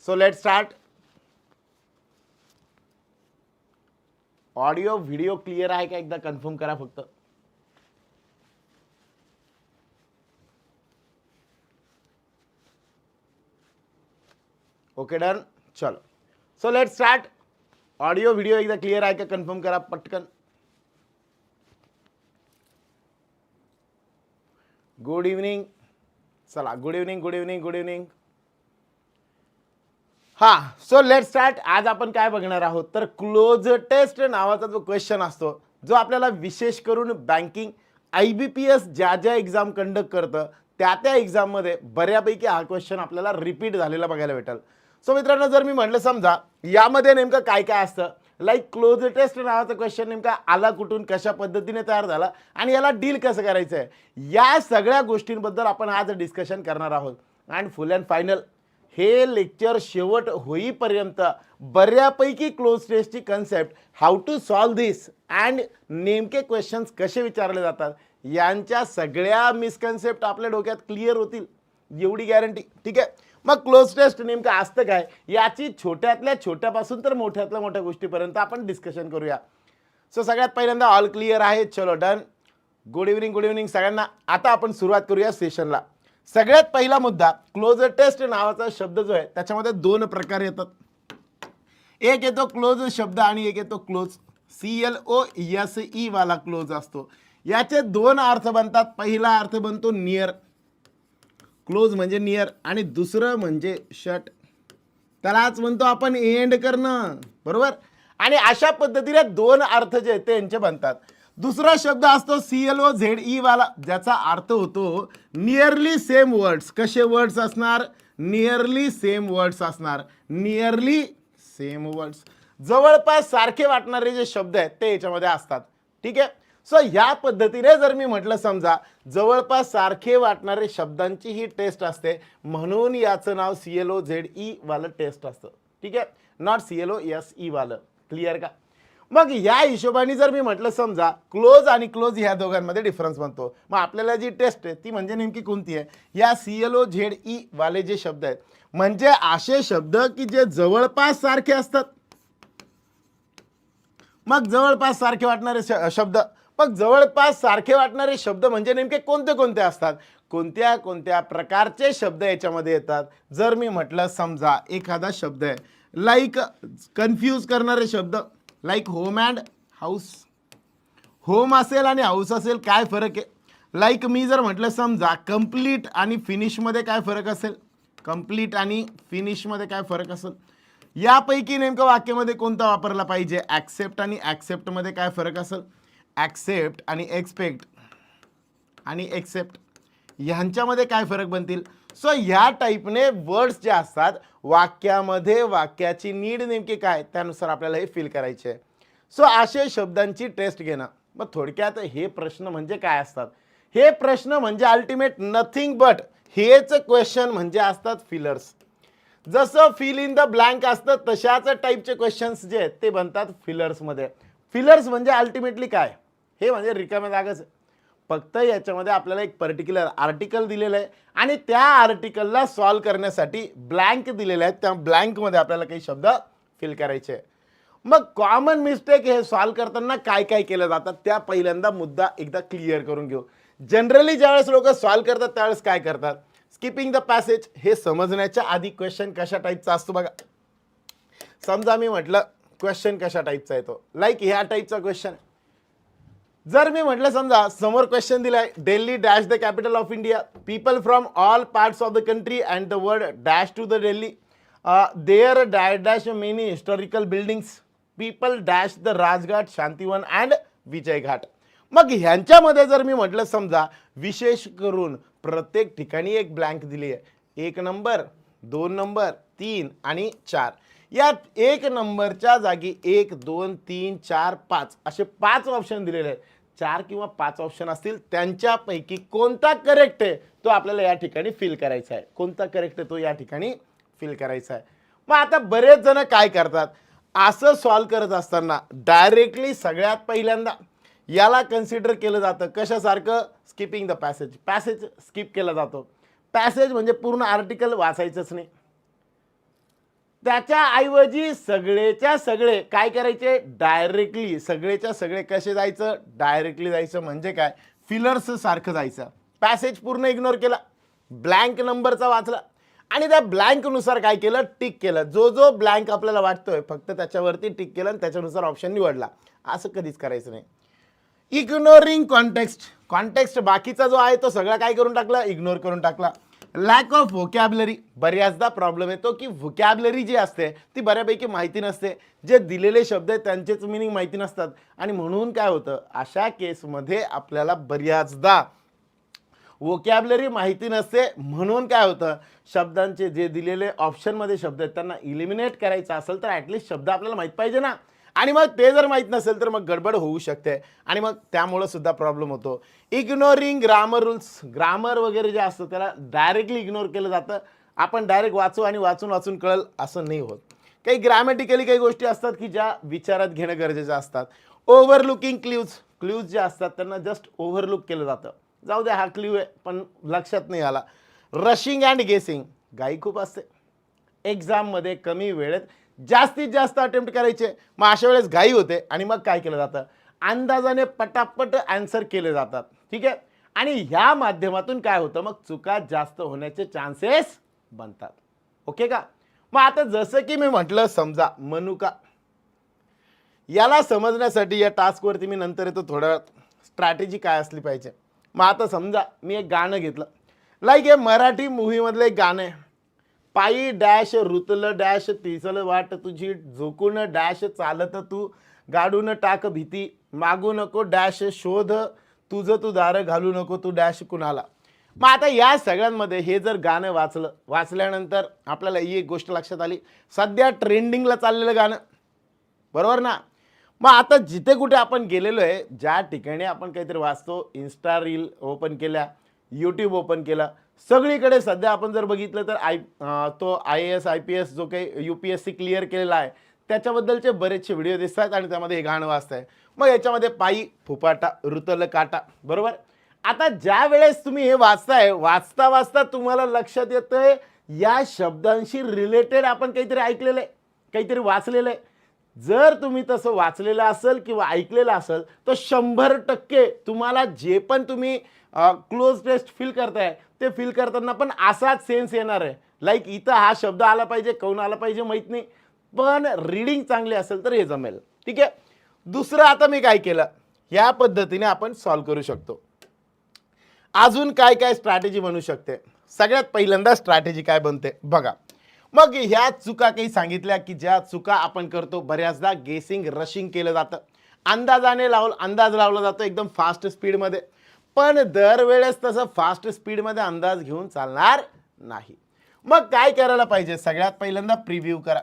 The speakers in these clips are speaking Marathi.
So let start. Audio video clear आहे का एकदा कन्फर्म करा फक्त. Okay done. चलो so let start. Audio video एकदा क्लिअर आहे का कन्फर्म करा पटकन. Good evening. चला good evening good evening good evening. हा सो लेट स्टार्ट. आज आपण काय बघणार आहोत तर क्लोज टेस्ट नावाचा जो क्वेश्चन असतो जो आपल्याला विशेष करून बँकिंग IBPS ज्या ज्या एक्झाम कंडक्ट करतं त्या एक्झाममध्ये बऱ्यापैकी हा क्वेश्चन आपल्याला रिपीट झालेला बघायला भेटेल. सो मित्रांनो जर मी म्हटलं समजा यामध्ये नेमकं काय काय असतं लाईक क्लोज टेस्ट नावाचा क्वेश्चन नेमका आला कुठून कशा पद्धतीने तयार झाला आणि याला डील कसं करायचं आहे या सगळ्या गोष्टींबद्दल आपण आज डिस्कशन करणार आहोत. अँड फुल अँड फायनल हे लेक्चर शेवट होईपर्यंत बऱ्यापैकी क्लोज टेस्टची concept how to solve this and नेमके क्वेश्चन्स कसे विचारले जातात यांच्या सगळ्या मिसकन्सेप्ट आपल्या डोक्यात क्लिअर होतील एवढी गॅरंटी. ठीक आहे. मग क्लोज टेस्ट नेमकं असतं काय याची छोट्यातल्या छोट्यापासून तर मोठ्यातल्या मोठ्या गोष्टीपर्यंत आपण डिस्कशन करूया. सो सगळ्यात पहिल्यांदा ऑल क्लिअर आहे. चलो डन. गुड इव्हनिंग सगळ्यांना. आता आपण सुरुवात करूया सेशनला. सगळ्यात पहिला मुद्दा क्लोज टेस्ट नावाचा शब्द जो आहे त्याच्यामध्ये दोन प्रकार येतात. एक येतो क्लोज शब्द आणि एक येतो क्लोज CLOSE वाला क्लोज असतो. याचे दोन अर्थ बनतात. पहिला अर्थ बनतो नियर. क्लोज म्हणजे नियर आणि दुसरं म्हणजे शट. त्यालाच म्हणतो आपण एंड करणं. बरोबर. आणि अशा पद्धतीने दोन अर्थ जे ते यांचे बनतात. दुसरा शब्द असतो CLOZE वाला ज्याचा अर्थ होतो नियरली सेम वर्ड्स. कसे वर्ड्स असणार नियरली सेम वर्ड्स असणार. नियरली सेम वर्ड्स जवळपास सारखे वाटणारे जे शब्द आहेत ते याच्यामध्ये असतात. ठीक आहे. सो ह्या पद्धतीने जर मी म्हटलं समजा जवळपास सारखे वाटणारे शब्दांची ही टेस्ट असते म्हणून याचं नाव CLOZE वालं टेस्ट असतं. ठीक आहे. नॉट CLOSE वालं. क्लिअर का. मग या हिशोबाने जर मी म्हटलं समजा क्लोज आणि क्लोज ह्या दोघांमध्ये डिफरन्स बनतो मग आपल्याला जी टेस्ट आहे ती म्हणजे नेमकी कोणती आहे या CLOZE वाले जे शब्द आहेत म्हणजे असे शब्द की जे जवळपास सारखे असतात. मग जवळपास सारखे वाटणारे शब्द मग जवळपास सारखे वाटणारे शब्द म्हणजे नेमके कोणते कोणते असतात कोणत्या कोणत्या प्रकारचे शब्द याच्यामध्ये येतात. जर मी म्हटलं समजा एखादा शब्द आहे लाईक कन्फ्यूज करणारे शब्द like home and house. Home असेल आणि हाऊस असेल काय फरक आहे. लाईक मी जर म्हटलं समजा कंप्लीट आणि फिनिशमध्ये काय फरक असेल. कंप्लीट आणि फिनिशमध्ये काय फरक असेल. यापैकी नेमकं वाक्यामध्ये कोणता वापरला पाहिजे. ॲक्सेप्ट आणि ॲक्सेप्टमध्ये काय फरक असेल. ॲक्सेप्ट आणि एक्सपेक्ट आणि एक्सेप्ट ह्यांच्यामध्ये काय फरक बनतील. सो ह्या टाईपने वर्ड्स जे असतात वाक्यामध्ये वाक्याची नीड नेमकी काय त्यानुसार आपल्याला हे फील करायचे आहे. सो असे शब्दांची टेस्ट घेणं. मग थोडक्यात हे प्रश्न म्हणजे काय असतात. हे प्रश्न म्हणजे अल्टिमेट नथिंग बट हेच क्वेश्चन म्हणजे असतात फिलर्स. जसं फिल इन द ब्लँक असतं तशाच टाईपचे क्वेश्चन्स जे आहेत ते बनतात फिलर्समध्ये. फिलर्स म्हणजे अल्टिमेटली काय हे म्हणजे रिकाम्या जागाच. फक्त याच्यामध्ये आपल्याला एक पर्टिक्युलर आर्टिकल दिलेलं आहे आणि त्या आर्टिकलला सॉल्व करण्यासाठी ब्लँक दिलेले आहेत. त्या ब्लँकमध्ये आपल्याला काही शब्द फिल करायचे. मग कॉमन मिस्टेक हे सॉल्व करताना काय काय केलं जातात त्या पहिल्यांदा मुद्दा एकदा क्लिअर करून घेऊ. जनरली ज्यावेळेस लोक सॉल्व करतात त्यावेळेस काय करतात स्किपिंग द पॅसेज. हे समजण्याच्या आधी क्वेश्चन कशा टाईपचा असतो बघा. समजा मी म्हटलं क्वेश्चन कशा टाईपचा येतो लाईक ह्या टाईपचा क्वेश्चन. जर मी म्हटलं समजा समोर क्वेश्चन दिलाय Delhi dash the capital of India. People from all parts of the country and the world dash to the Delhi. There dash dash many historical buildings. People dash the Rajghat Shantivan and Vijay Ghat. मग ह्यांच्यामध्ये जर मी म्हटलं समजा विशेष करून प्रत्येक ठिकाणी एक ब्लँक दिली आहे. 1 नंबर 2 नंबर 3 आणि 4. यात 1 नंबरच्या जागी 1 2 3 4 5 असे 5 ऑप्शन दिलेले आहेत. 4 किंवा 5 ऑप्शन असतील त्यांच्यापैकी कोणता करेक्ट आहे तो आपल्याला या ठिकाणी फिल करायचा आहे. कोणता करेक्ट आहे तो या ठिकाणी फिल करायचा आहे. मग आता बरेच जण काय करतात असं सॉल्व करत असताना डायरेक्टली सगळ्यात पहिल्यांदा याला कन्सिडर केलं जातं कशासारखं skipping the passage. Passage skip केला जातो. पॅसेज म्हणजे पूर्ण आर्टिकल वाचायचंच नाही. त्याच्या ऐवजी सगळेच्या सगळे काय करायचे, डायरेक्टली सगळेच्या सगळे कसे जायचं, डायरेक्टली जायचं. म्हणजे काय, फिलर्स सारखं जायचं. पॅसेज पूर्ण इग्नोर केला, ब्लँक नंबरचा वाचला आणि त्या ब्लँक नुसार काय केलं, टिक केलं. जो जो ब्लँक आपल्याला वाटतोय फक्त त्याच्यावरती टिक केलं आणि त्याच्यानुसार ऑप्शन निवडला. असं कधीच करायचं नाही. इग्नोरिंग कॉन्टेक्स्ट, कॉन्टेक्स्ट बाकीचा जो आहे तो सगळा काय करून टाकला, इग्नोर करून टाकला. लॅक ऑफ व्होकॅबलरी, बऱ्याचदा प्रॉब्लेम येतो की व्होकॅबलरी जी असते ती बऱ्यापैकी माहिती नसते. जे दिलेले शब्द आहेत त्यांचेच मिनिंग माहिती नसतात आणि म्हणून काय होतं, अशा केसमध्ये आपल्याला बऱ्याचदा व्होकॅबलरी माहिती नसते. म्हणून काय होतं, शब्दांचे जे दिलेले ऑप्शनमध्ये शब्द आहेत त्यांना इलिमिनेट करायचं असेल तर ॲटलिस्ट शब्द आपल्याला माहीत पाहिजे ना. आणि मग ते जर माहीत नसेल तर मग गडबड होऊ शकते आणि मग त्यामुळं सुद्धा प्रॉब्लेम होतो. इग्नोरिंग ग्रामर रूल्स, ग्रामर वगैरे जे असतं त्याला डायरेक्टली इग्नोर केलं जातं. आपण डायरेक्ट वाचू आणि वाचून वाचून कळल असं नाही होत. काही ग्रॅमॅटिकली काही गोष्टी असतात की ज्या विचारात घेणं गरजेचं असतात. ओव्हरलुकिंग क्ल्यूज, क्ल्यूज जे असतात त्यांना जस्ट ओव्हरलुक केलं जातं. जाऊ द्या हा क्ल्यू आहे पण लक्षात नाही आला. रशिंग अँड गेसिंग, घाई खूप असते. एक्झाममध्ये कमी वेळेत जास्तीत जास्त अटेम्प्ट करायचे, मग अशा वेळेस घाई होते आणि मग काय केलं जातं, अंदाजाने पटापट आन्सर केले जातात. ठीक आहे, आणि ह्या माध्यमातून काय होतं, मग चुका जास्त होण्याचे चान्सेस बनतात. ओके का. मग आता जसं की मी म्हटलं, समजा मनुका, याला समजण्यासाठी या टास्कवरती मी नंतर येतो थोड्या वेळात, स्ट्रॅटेजी काय असली पाहिजे. मग आता समजा मी एक गाणं घेतलं, लाईक हे मराठी मूव्हीमधलं एक गाणं आहे, पायी डॅश रुतलं डॅश तिसलं वाट तुझी झोकून डॅश चालत तू गाडून टाक भीती मागू नको डॅश शोध तुझं तू दार घालू नको तू डॅश कुणाला. मग आता या सगळ्यांमध्ये हे जर गाणं वाचल्यानंतर आपल्याला ही एक गोष्ट लक्षात आली, सध्या ट्रेंडिंगला चाललेलं गाणं, बरोबर ना. मग आता जिथे कुठे आपण गेलेलो आहे, ज्या ठिकाणी आपण काहीतरी वाचतो, इन्स्टा रील ओपन केल्या, यूट्यूब ओपन केलं, सगळीकडे सध्या आपण जर बघितलं तर तो IAS IPS जो काही UPSC क्लिअर केलेला आहे त्याच्याबद्दलचे बरेचसे व्हिडिओ दिसतात आणि त्यामध्ये हे गाणं वाचताय. मग याच्यामध्ये पायी फुपाटा रुतल काटा, बरोबर. आता ज्या वेळेस तुम्ही हे वाचताय, वाचता वाचता तुम्हाला लक्षात येतंय या शब्दांशी रिलेटेड आपण काहीतरी ऐकलेलं आहे, काहीतरी वाचलेलं आहे. जर तुम्ही तसं वाचलेलं असेल किंवा ऐकलेलं असेल तर 100% तुम्हाला जे पण तुम्ही क्लोज टेस्ट फील करताय ते फील करताना पण असाच सेन्स येणार आहे. लाईक इथं हा शब्द आला पाहिजे, कोण आला पाहिजे माहीत नाही, पण रीडिंग चांगली असेल तर हे जमेल. ठीक आहे. दुसरं आता मी काय केलं, ह्या पद्धतीने आपण सॉल्व्ह करू शकतो. अजून काय काय स्ट्रॅटेजी बनू शकते. सगळ्यात पहिल्यांदा स्ट्रॅटेजी काय बनते बघा. मग ह्या चुका काही सांगितल्या की ज्या चुका आपण करतो, बऱ्याचदा गेसिंग रशिंग केलं जातं, अंदाज लावला जातो एकदम फास्ट स्पीडमध्ये. पण दरवेळेस तसं फास्ट स्पीडमध्ये अंदाज घेऊन चालणार नाही. मग काय करायला पाहिजे, सगळ्यात पहिल्यांदा प्रिव्ह्यू करा,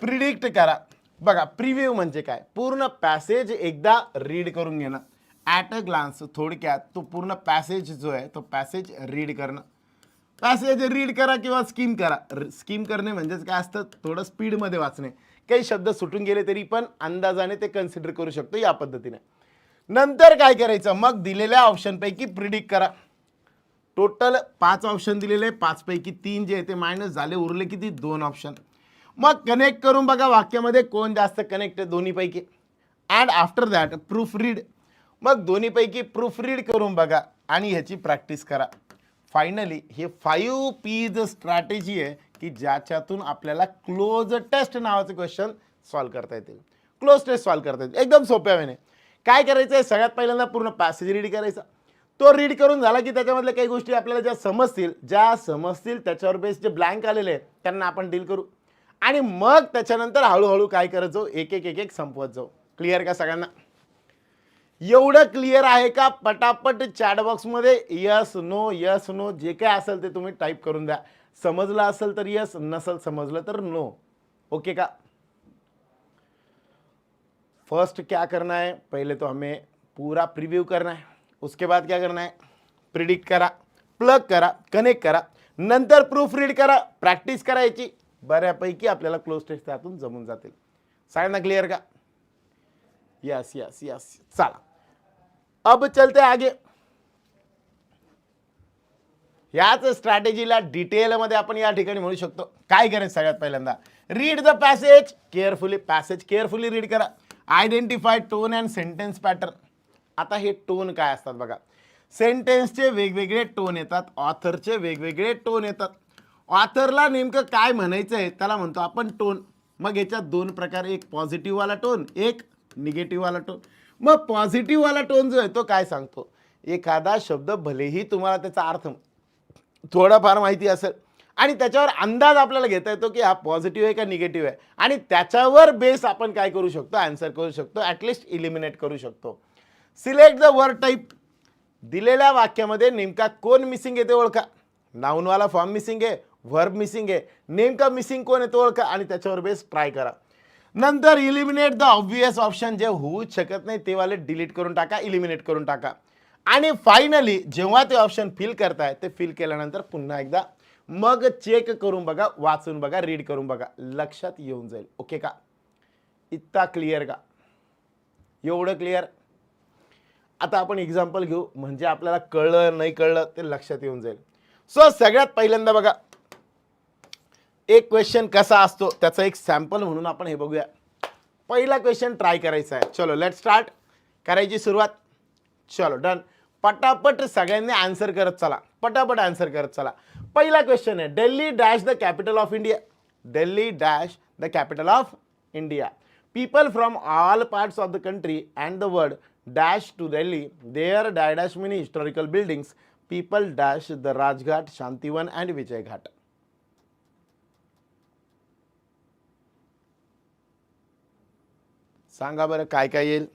प्रिडिक्ट करा. बघा प्रिव्ह्यू म्हणजे काय, पूर्ण पॅसेज एकदा रीड करून घेणं, ॲट अ ग्लान्स, थोडक्यात तो पूर्ण पॅसेज जो आहे तो पॅसेज रीड करणं. पॅसेज रीड करा किंवा स्कीम करा. स्कीम करणे म्हणजेच काय असतं, थोडं स्पीडमध्ये वाचणे, काही शब्द सुटून गेले तरी पण अंदाजाने ते कन्सिडर करू शकतो या पद्धतीने. नंतर काय करायचं, मग दिलेल्या ऑप्शनपैकी प्रिडिक्ट करा. टोटल 5 ऑप्शन दिलेले, 5 पैकी 3 जे ते मायनस झाले, उरले किती, 2 ऑप्शन. मग कनेक्ट करून बघा वाक्यामध्ये कोण जास्त कनेक्ट आहे दोन्हीपैकी. And after that proof read, मग दोन्हीपैकी प्रूफ रीड करून बघा आणि ह्याची प्रॅक्टिस करा. फायनली हे 5 P's स्ट्रॅटेजी आहे की ज्याच्यातून आपल्याला क्लोज टेस्ट नावाचे क्वेश्चन सॉल्व्ह करता येतील. क्लोज टेस्ट सॉल्व्ह करता येतील एकदम सोप्या वेने. काय करायचं आहे, सगळ्यात पहिल्यांदा पूर्ण पॅसेज रीड करायचा. तो रीड करून झाला की त्याच्यामधल्या काही गोष्टी आपल्याला ज्या समजतील त्याच्यावर बेस जे ब्लँक आलेले आहेत त्यांना आपण डील करू आणि मग त्याच्यानंतर हळूहळू काय करायचो, एक एक संपवत जाऊ. क्लिअर का सगळ्यांना, एवढं क्लिअर आहे का. पटापट चॅट बॉक्समध्ये यस नो जे काय असेल ते तुम्ही टाईप करून द्या. समजलं असेल तर यस, नसेल समजलं तर नो. ओके का. फर्स्ट क्या करना है, पहले तो हमें पूरा प्रीव्यू करना है, उसके बाद क्या करना है, प्रिडिक्ट करा, प्लग करा, कनेक्ट करा, नंतर प्रूफ रीड करा, प्रॅक्टिस करायची. बऱ्यापैकी आपल्याला क्लोज टेस्ट त्यातून जमून जातील. सगळ्यांना क्लिअर का. Yes yes yes. चला अब चलते आगे. याच स्ट्रॅटेजीला डिटेलमध्ये आपण या ठिकाणी म्हणू शकतो. काय करायचं सगळ्यात पहिल्यांदा, read the passage carefully. Passage carefully read करा. Identify tone and sentence pattern. आता हे टोन काय असतात बघा. सेंटेन्सचे वेगवेगळे टोन येतात, ऑथरचे वेगवेगळे टोन येतात. ऑथरला नेमकं काय म्हणायचं आहे त्याला म्हणतो आपण टोन. मग याच्यात दोन प्रकार, एक पॉझिटिव्ह वाला टोन, एक निगेटिव्ह वाला टोन. मग पॉझिटिव्ह वाला टोन जो आहे तो काय सांगतो, एखादा शब्द भलेही तुम्हाला त्याचा अर्थ थोडाफार माहिती असेल आणि त्याच्यावर अंदाज आपल्याला घेता येतो की हा पॉझिटिव्ह आहे का निगेटिव्ह आहे, आणि त्याच्यावर बेस आपण काय करू शकतो, आन्सर करू शकतो, ॲटलिस्ट इलिमिनेट करू शकतो. Select the word type. दिलेल्या वाक्यामध्ये नेमका कोण मिसिंग आहे ते ओळखा. नाऊनवाला फॉर्म मिसिंग आहे, व्हर्ब मिसिंग आहे, नेमका मिसिंग कोण आहे तो ओळखा आणि त्याच्यावर बेस ट्राय करा. नंतर इलिमिनेट द ऑब्वियस ऑप्शन. जे होऊच शकत नाही ते वाले डिलीट करून टाका, इलिमिनेट करून टाका. आणि फायनली जेव्हा ते ऑप्शन फिल करताय ते फिल केल्यानंतर पुन्हा एकदा मग चेक करून बघा, वाचून बघा, रीड करून बघा, लक्षात येऊन जाईल. ओके का? इतका क्लिअर का? एवढं क्लिअर? आता आपण एक्झाम्पल घेऊ म्हणजे आपल्याला कळलं नाही कळलं ते लक्षात येऊन जाईल. सो सगळ्यात पहिल्यांदा बघा, एक क्वेश्चन कसा असतो त्याचा एक सॅम्पल म्हणून आपण हे बघूया. पहिला क्वेश्चन ट्राय करायचा आहे. चलो लेट स्टार्ट. करायची सुरुवात. चलो डन. पटापट सगळ्यांनी आन्सर करत चला, पटापट आन्सर करत चला. पहिला क्वेश्चन आहे, Delhi dash the capital of India. Delhi dash the capital of India. People from all parts of the country and the world dash to Delhi. There dash many historical buildings. People dash the Rajghat, Shantivan and Vijay Ghat. सांगा बरं काय काय येईल.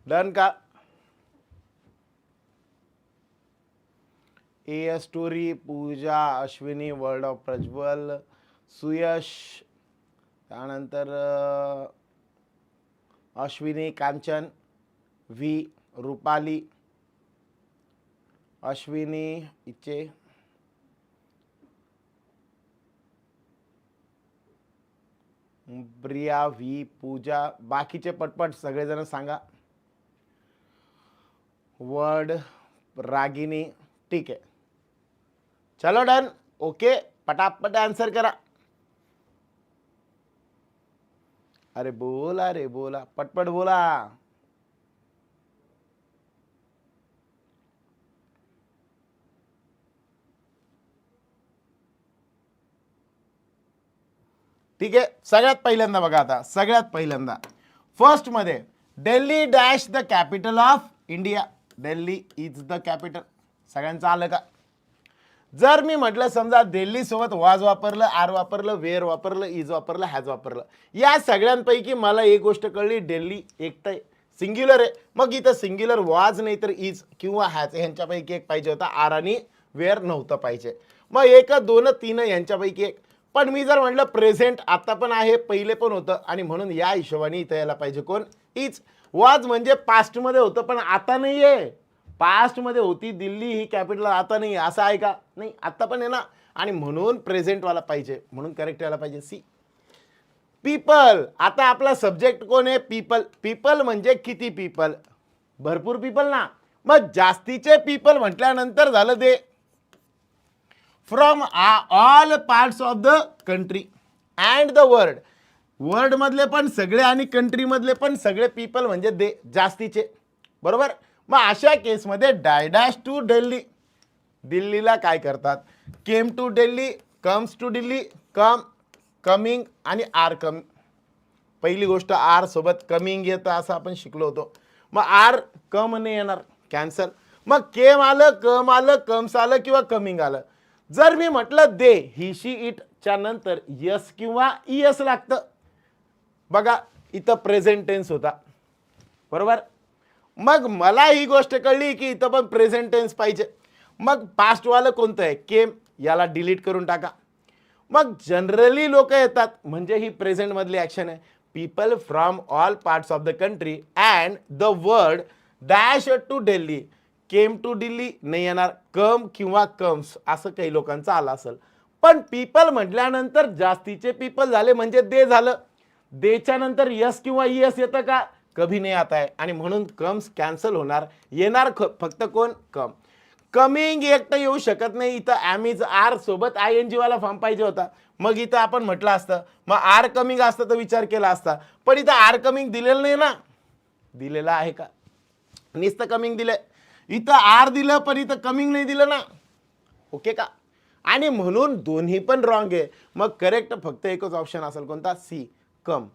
डन का? A story, Puja, Ashwini, world of Prajwal, Suyash, त्यानंतर अश्विनी, कांचन, व्ही, रुपाली, अश्विनी, इचे, प्रिया, व्ही, पूजा. बाकीचे पटपट सगळेजण सांगा. वर्ड, रागिनी. ठीक आहे, चलो डन. ओके, पटापट आन्सर करा. अरे बोला रे बोला, पटपट बोला. ठीक आहे, सगळ्यात पहिल्यांदा बघा. आता सगळ्यात पहिल्यांदा फर्स्ट मध्ये Delhi dash the capital of India. Delhi is the capital. सगळ्यांचं आलं का? जर मी म्हटलं समजा दिल्ली सोबत वाज वापरलं, आर वापरलं, वेअर वापरलं, इज वापरलं, हॅज वापरलं, या सगळ्यांपैकी मला एक गोष्ट कळली, दिल्ली एकटं सिंग्युलर आहे. मग इथं सिंग्युलर वाज नाही तर इज किंवा हॅज यांच्यापैकी एक पाहिजे होता. आर आणि वेअर नव्हतं पाहिजे. मग एक, दोन, तीन यांच्यापैकी एक. पण मी जर म्हटलं प्रेझेंट आता पण आहे, पहिले पण होतं, आणि म्हणून या हिशोबाने इथं यायला पाहिजे कोण? इज. वाज म्हणजे पास्टमध्ये होतं पण आता नाही आहे. पास्टमध्ये होती दिल्ली ही कॅपिटल, आता नाही. असं आहे का? नाही, आता पण आहे ना. आणि म्हणून प्रेझेंटवाला पाहिजे, म्हणून करेक्ट यायला पाहिजे सी. पीपल. आता आपला सब्जेक्ट कोण आहे? पीपल. पीपल म्हणजे किती पीपल? भरपूर पीपल ना. मग जास्तीचे पीपल म्हटल्यानंतर झालं ते from all parts of the country and the world. World मधले पण सगळे आणि कंट्री मधले पण सगळे पीपल म्हणजे दे, जास्तीचे. बरोबर. मग अशा केसमध्ये डॅश टू दिल्ली. दिल्लीला काय करतात? Came to Delhi, comes to Delhi, come, coming आणि आर कम. पहिली गोष्ट आर सोबत कमिंग येतं असं आपण शिकलो होतो. मग आर कम नाही येणार, कॅन्सल. मग केम आलं, कम आलं, कम्स आलं किंवा कमिंग आलं. जर मी म्हटलं दे, ही शी इट च्या नंतर यस किंवा इयस लागतं. बघा इथं प्रेझेंट टेन्स होता, बरोबर. मग मला ही गोष्ट कळली की इथं पण प्रेझेंट टेन्स पाहिजे. मग पास्ट वालं कोणतं आहे, केम, याला डिलीट करून टाका. मग जनरली लोक येतात म्हणजे ही प्रेझेंट मधली ऍक्शन आहे. People from all parts of the country and the world dash to Delhi. Came to Delhi नाही येणार, कम किंवा कम्स असं काही लोकांचं आलं असेल. पण पीपल म्हटल्यानंतर जास्तीचे पीपल झाले म्हणजे दे झालं. देच्या नंतर यस किंवा यस येतं का, कभी नाही आता आहे. आणि म्हणून कम्स कॅन्सल होणार, येणार फक्त कोण, कम. कमिंग एकटं येऊ शकत नाही. इथं ॲम इज आर सोबत आय एन जी वाला फॉर्म पाहिजे होता. मग इथं आपण म्हटलं असतं, मग आर कमिंग असतं तर विचार केला असता. पण इथं आर कमिंग दिलेलं नाही ना, दिलेलं आहे का, नुसतं कमिंग दिलंय. इथं आर दिलं पण इथं कमिंग नाही दिलं ना, ओके का. आणि म्हणून दोन्ही पण रॉंग आहे. मग करेक्ट फक्त एकच ऑप्शन असेल, कोणता, सी, कम.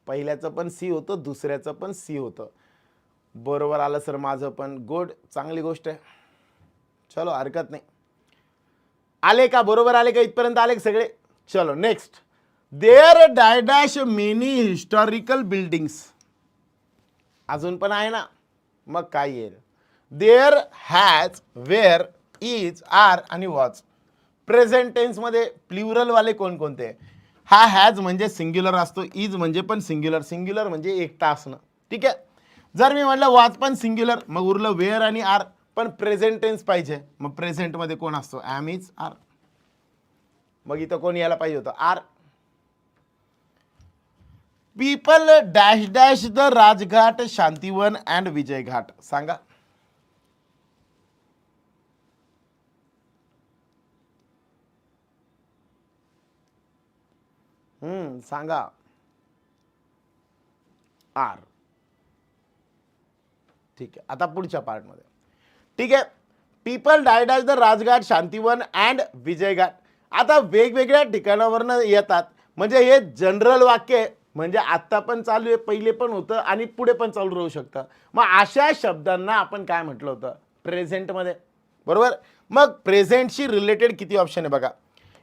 पहिल्याचं पण सी होतं, दुसऱ्याचं पण सी होतं. बरोबर आलं सर माझं पण, गुड, चांगली गोष्ट आहे. चलो हरकत नाही. आले का, बरोबर आले का, इथपर्यंत आले सगळे. चलो next. There dash many historical buildings. अजून पण आहे ना, मग काय येईल. There has, where, is, are आणि वॉज. प्रेझेंट टेन्स मध्ये प्लुरल वाले कोणकोणते. हा हॅज म्हणजे सिंग्युलर असतो, इज म्हणजे पण सिंग्युलर, सिंग्युलर म्हणजे एकटा असणं, ठीक आहे. जर मी म्हटलं वॉज पण सिंग्युलर, मग उरलं वेअर आणि आर. पण प्रेझेंट टेन्स पाहिजे, मग प्रेझेंट मध्ये कोण असतो, ॲम इज आर. मग इथं कोण यायला पाहिजे होतं, are. People dash dash the Rajghat, Shantivan and Vijay Ghat. सांगा. सांगा. आर. ठीक आहे, आता पुढच्या पार्टमध्ये. ठीक आहे. People died at the Rajghat, Shantivan and Vijay Ghat. आता वेगवेगळ्या ठिकाणावरनं येतात म्हणजे हे जनरल वाक्य आहे. म्हणजे आत्ता पण चालू आहे, पहिले पण होतं आणि पुढे पण चालू राहू शकतं. मग अशा शब्दांना आपण काय म्हटलं होतं, प्रेझेंटमध्ये, बरोबर. मग प्रेझेंटशी रिलेटेड किती ऑप्शन आहे बघा.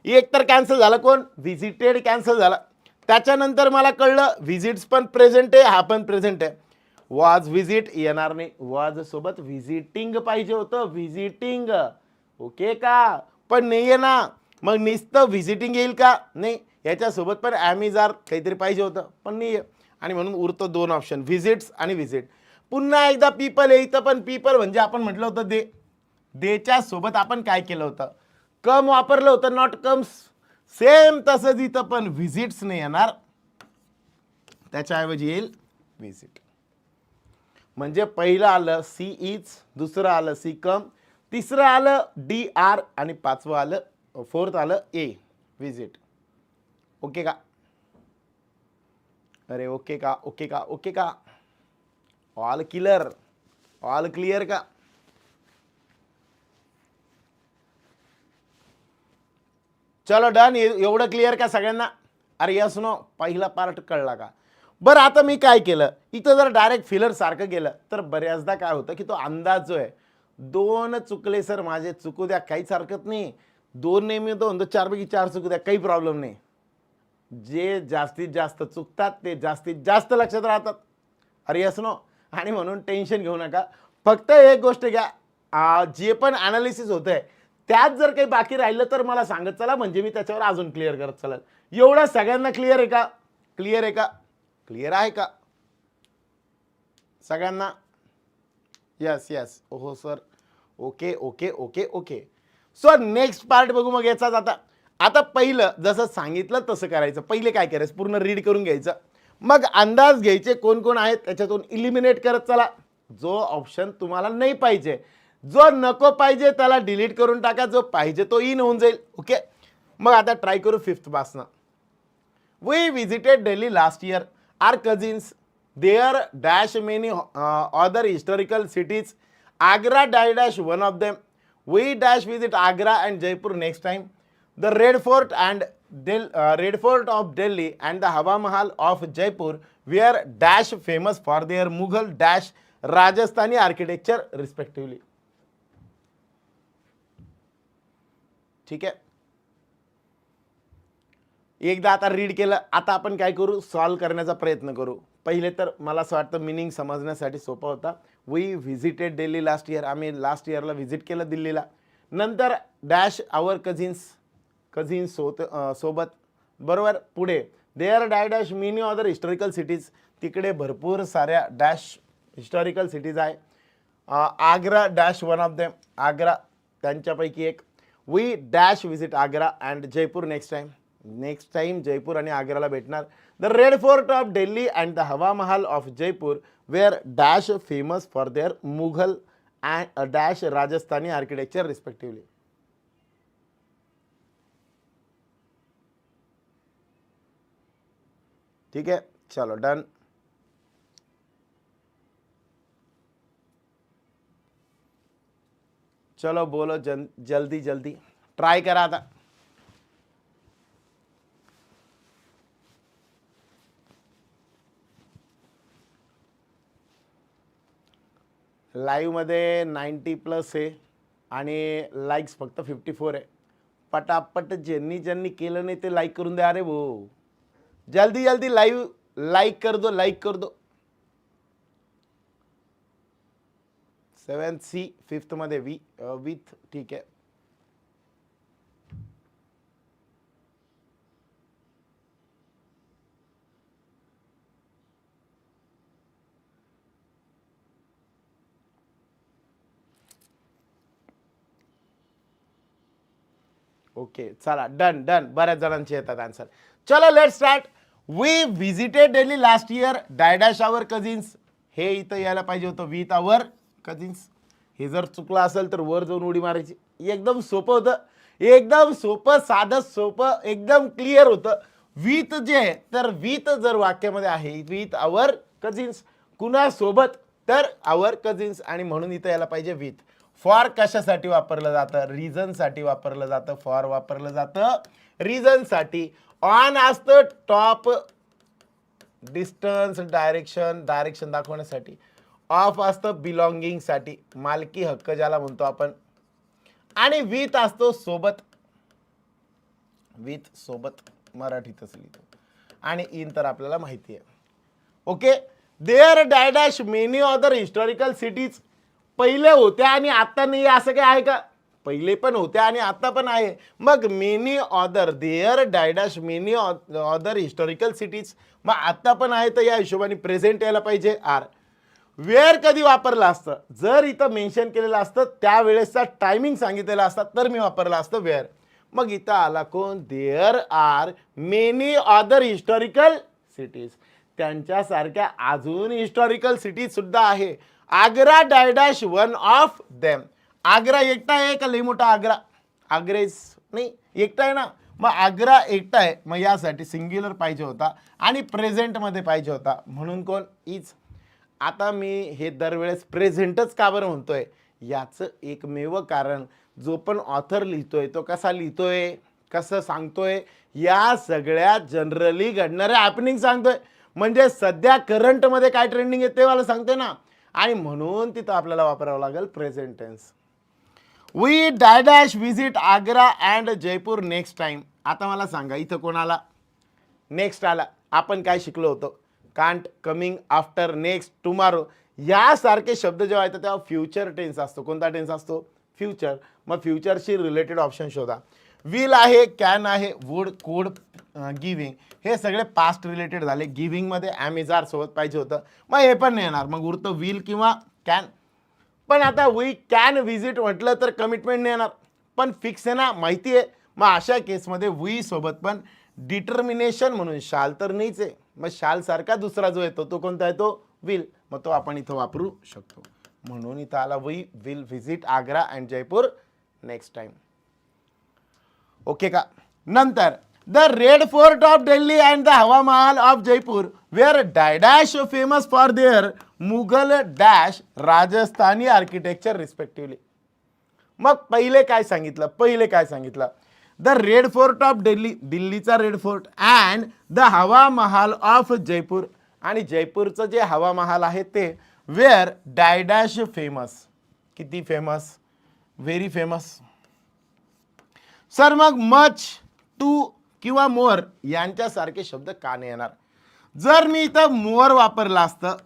एक तर कॅन्सल झालं, कोण, व्हिजिटेड कॅन्सल झाला. त्याच्यानंतर मला कळलं व्हिजिट्स पण प्रेझेंट आहे, हा पण प्रेझेंट आहे. वॉज व्हिजिट येणार नाही, वॉज सोबत व्हिजिटिंग पाहिजे होतं, व्हिजिटिंग, ओके का. पण नाही आहे ना, मग नुसतं व्हिजिटिंग येईल का, नाही. याच्यासोबत पण ॲमिजार काहीतरी पाहिजे होतं, पण नाही आहे. आणि म्हणून उरतो दोन ऑप्शन, व्हिजिट्स आणि व्हिजिट. पुन्हा एकदा पीपल आहे, इथं पण पीपल म्हणजे आपण म्हटलं होतं दे. देच्या सोबत आपण काय केलं होतं, कम वापरलं होतं, नॉट कम्स. सेम तसंच इथं पण व्हिजिट्स नाही येणार, त्याच्याऐवजी येईल व्हिजिट. म्हणजे पहिलं आलं सी इज, दुसरं आलं सी कम, तिसरं आलं डी आर आणि पाचवं आलं, फोर्थ आलं ए, व्हिजिट. ओके का, अरे ओके का, ओके का, ओके का, ऑल क्लिअर, ऑल क्लिअर का. चलो डन, एवढं क्लिअर का सगळ्यांना. अरे यस नो, पहिला पार्ट कळला का. बरं आता मी काय केलं, इथं जर डायरेक्ट फिलर सारखं गेलं तर बऱ्याचदा काय होतं की तो अंदाज जो आहे, दोन चुकले सर माझे, चुकू द्या, काहीच हरकत नाही. दोन नेहमी होतो म्हणतो, चारपैकी चार चुकू द्या, काही प्रॉब्लेम नाही. जे जास्तीत जास्त चुकतात ते जास्तीत जास्त लक्षात राहतात. अरे यस नो. आणि म्हणून टेन्शन घेऊ नका. फक्त एक गोष्ट घ्या, जे पण ॲनालिसिस होत आहे त्यात जर काही बाकी राहिलं तर मला सांगत चला, म्हणजे मी त्याच्यावर अजून क्लिअर करत चला. एवढं सगळ्यांना क्लिअर आहे का, क्लिअर आहे का, क्लिअर आहे का सगळ्यांना. यस यस, हो sir, okay okay okay okay. So next part बघू मग याचाच. आता पहिलं जसं सांगितलं तसं करायचं. पहिले काय करायचं, पूर्ण रीड करून घ्यायचं, मग अंदाज घ्यायचे कोण कोण आहेत, त्याच्यातून इलिमिनेट करत चला. जो ऑप्शन तुम्हाला नाही पाहिजे, जो नको पाहिजे त्याला डिलीट करून टाका, जो पाहिजे तो इन होऊन जाईल. ओके. मग आता ट्राय करू फिफ्थ पासनं. We visited Delhi last year. Are cousins. There dash many other historical cities. Agra dash one of them. We dash visit Agra and Jaipur next time. The Red Fort and Red Fort of Delhi and the Hawa Mahal of Jaipur were dash famous for their Mughal dash Rajasthani architecture respectively. ठीक आहे, एकदा आता रीड केलं, आता आपण काय करू, सॉल्व करण्याचा प्रयत्न करू. पहिले तर मला असं वाटतं मिनिंग समजण्यासाठी सोपा होता. We visited Delhi last year, आम्ही लास्ट इयरला व्हिजिट केलं दिल्लीला. नंतर डॅश आवर कझिन्स सोबत, बरोबर. पुढे there dash many other historical cities, तिकडे भरपूर साऱ्या डॅश हिस्टॉरिकल सिटीज आहे. Agra dash one of them, Agra त्यांच्यापैकी एक. We dash visit Agra and Jaipur next time Jaipur आणि आग्राला भेटणार. The red fort of Delhi and the Hawa Mahal of Jaipur where dash famous for their Mughal and dash Rajasthani architecture respectively. ठीक है, चलो डन. चलो बोलो जल्दी जल्दी ट्राय करा आता. लाईव्ह मध्ये 90+ आहे आणि लाईक्स फक्त 54 आहे. पटापट ज्यांनी केलं नाही ते लाईक करून द्या. अरे वो जल्दी जल्दी लाईव्ह लाईक कर दो. 7C 5th मध्ये विथ. ठीक आहे, ओके चला डन. बऱ्याच जणांचे येतात आन्सर. चलो let start. We visited Delhi last year dash our cousins, हे इथं यायला पाहिजे होतं विथ आवर कझिन्स. हे जर चुकलं असेल तर वर जाऊन उडी मारायची. एकदम सोपं होतं, एकदम सोपं, साधं सोपं, एकदम क्लिअर होतं. विथ जे आहे तर विथ जर वाक्यामध्ये आहे विथ आवर कझिन्स, कुणासोबत तर आवर कझिन्स, आणि म्हणून इथं यायला पाहिजे विथ. फॉर कशासाठी वापरलं जातं, रिझनसाठी वापरलं जातं. फॉर वापरलं जातं रिझनसाठी. ऑन असतं टॉप, डिस्टन्स डायरेक्शन दाखवण्यासाठी. ऑफ असतं बिलॉंगिंगसाठी, मालकी हक्क ज्याला म्हणतो आपण. आणि विथ असतो सोबत, मराठीतच लिहितो. आणि इन तर आपल्याला माहिती आहे. Okay, there dash many other historical cities, पहिले होत्या आणि आता नाही असं काय आहे का, पहिले पण होत्या आणि आता पण आहे. मग many other, there dash many other historical cities, मग आता पण आहे तर या हिशोबाने प्रेझेंट यायला पाहिजे आर. वेअर कधी वापरलं असतं, जर इथं मेन्शन केलेलं असतं त्यावेळेसचा टायमिंग सांगितलेला असतात तर मी वापरलं असतं वेअर. मग इथं आला कोण, there are many other historical cities, त्यांच्यासारख्या अजून हिस्टॉरिकल सिटीज सुद्धा आहे. Agra dash one of them, Agra एकटा आहे का लई मोठा आग्रा, आग्रेस नाही एकटा आहे ना, मग आग्रा एकटा आहे, मग यासाठी सिंग्युलर पाहिजे होता आणि प्रेझेंटमध्ये पाहिजे होता, म्हणून कोण इज. आता मी हे दरवेळेस प्रेझेंटच का बरं म्हणतोय, याचं एकमेव कारण, जो पण ऑथर लिहितोय तो कसा लिहितोय, कसं सांगतोय, या सगळ्या जनरली घडणाऱ्या हॅपनिंग सांगतोय. म्हणजे सध्या करंटमध्ये काय ट्रेंडिंग आहे ते मला सांगतोय ना, आणि म्हणून तिथं आपल्याला वापरावं लागेल present tense. We dash visit Agra and Jaipur next time. आता मला सांगा इथं कोणाला नेक्स्ट आला, आपण काय शिकलो होतो, can't, coming, after, next, tomorrow, यासारखे शब्द जेव्हा येतात तेव्हा फ्युचर टेन्स असतो. कोणता टेन्स असतो, फ्युचर. मग फ्युचरशी रिलेटेड ऑप्शन शोधा. विल आहे, कॅन आहे, वुड, कुड, गिव्हिंग, हे सगळे पास्ट रिलेटेड झाले. गिव्हिंगमध्ये ॲम इज आर सोबत पाहिजे होतं, मग हे पण नाही येणार, मग उरतं विल किंवा कॅन. पण आता वी कॅन व्हिजिट म्हटलं तर कमिटमेंट नाही येणार, पण फिक्स आहे ना, माहिती आहे. मग अशा केसमध्ये वी सोबत पण डिटर्मिनेशन म्हणून शाल तर नाहीच आहे, मग शाल सारखा दुसरा जो येतो तो कोणता येतो, विल, मग तो आपण इथं वापरू शकतो. म्हणून इथं आला we will visit Agra and Jaipur next time. Okay का. नंतर the red fort of Delhi and the Hawa Mahal of Jaipur where dash famous for their Mughal dash Rajasthani architecture respectively. मग पहिले काय सांगितलं, the red fort of Delhi, दिल्लीचा red fort, and the Hawa Mahal of Jaipur, आणि जयपूरचं जे हवा महाल आहे ते वेअर डायडॅश फेमस, किती फेमस, व्हेरी फेमस. सर मग मच, टू किंवा मोर यांच्यासारखे शब्द का नाही येणार? जर मी इथं मोर वापरलं असतं,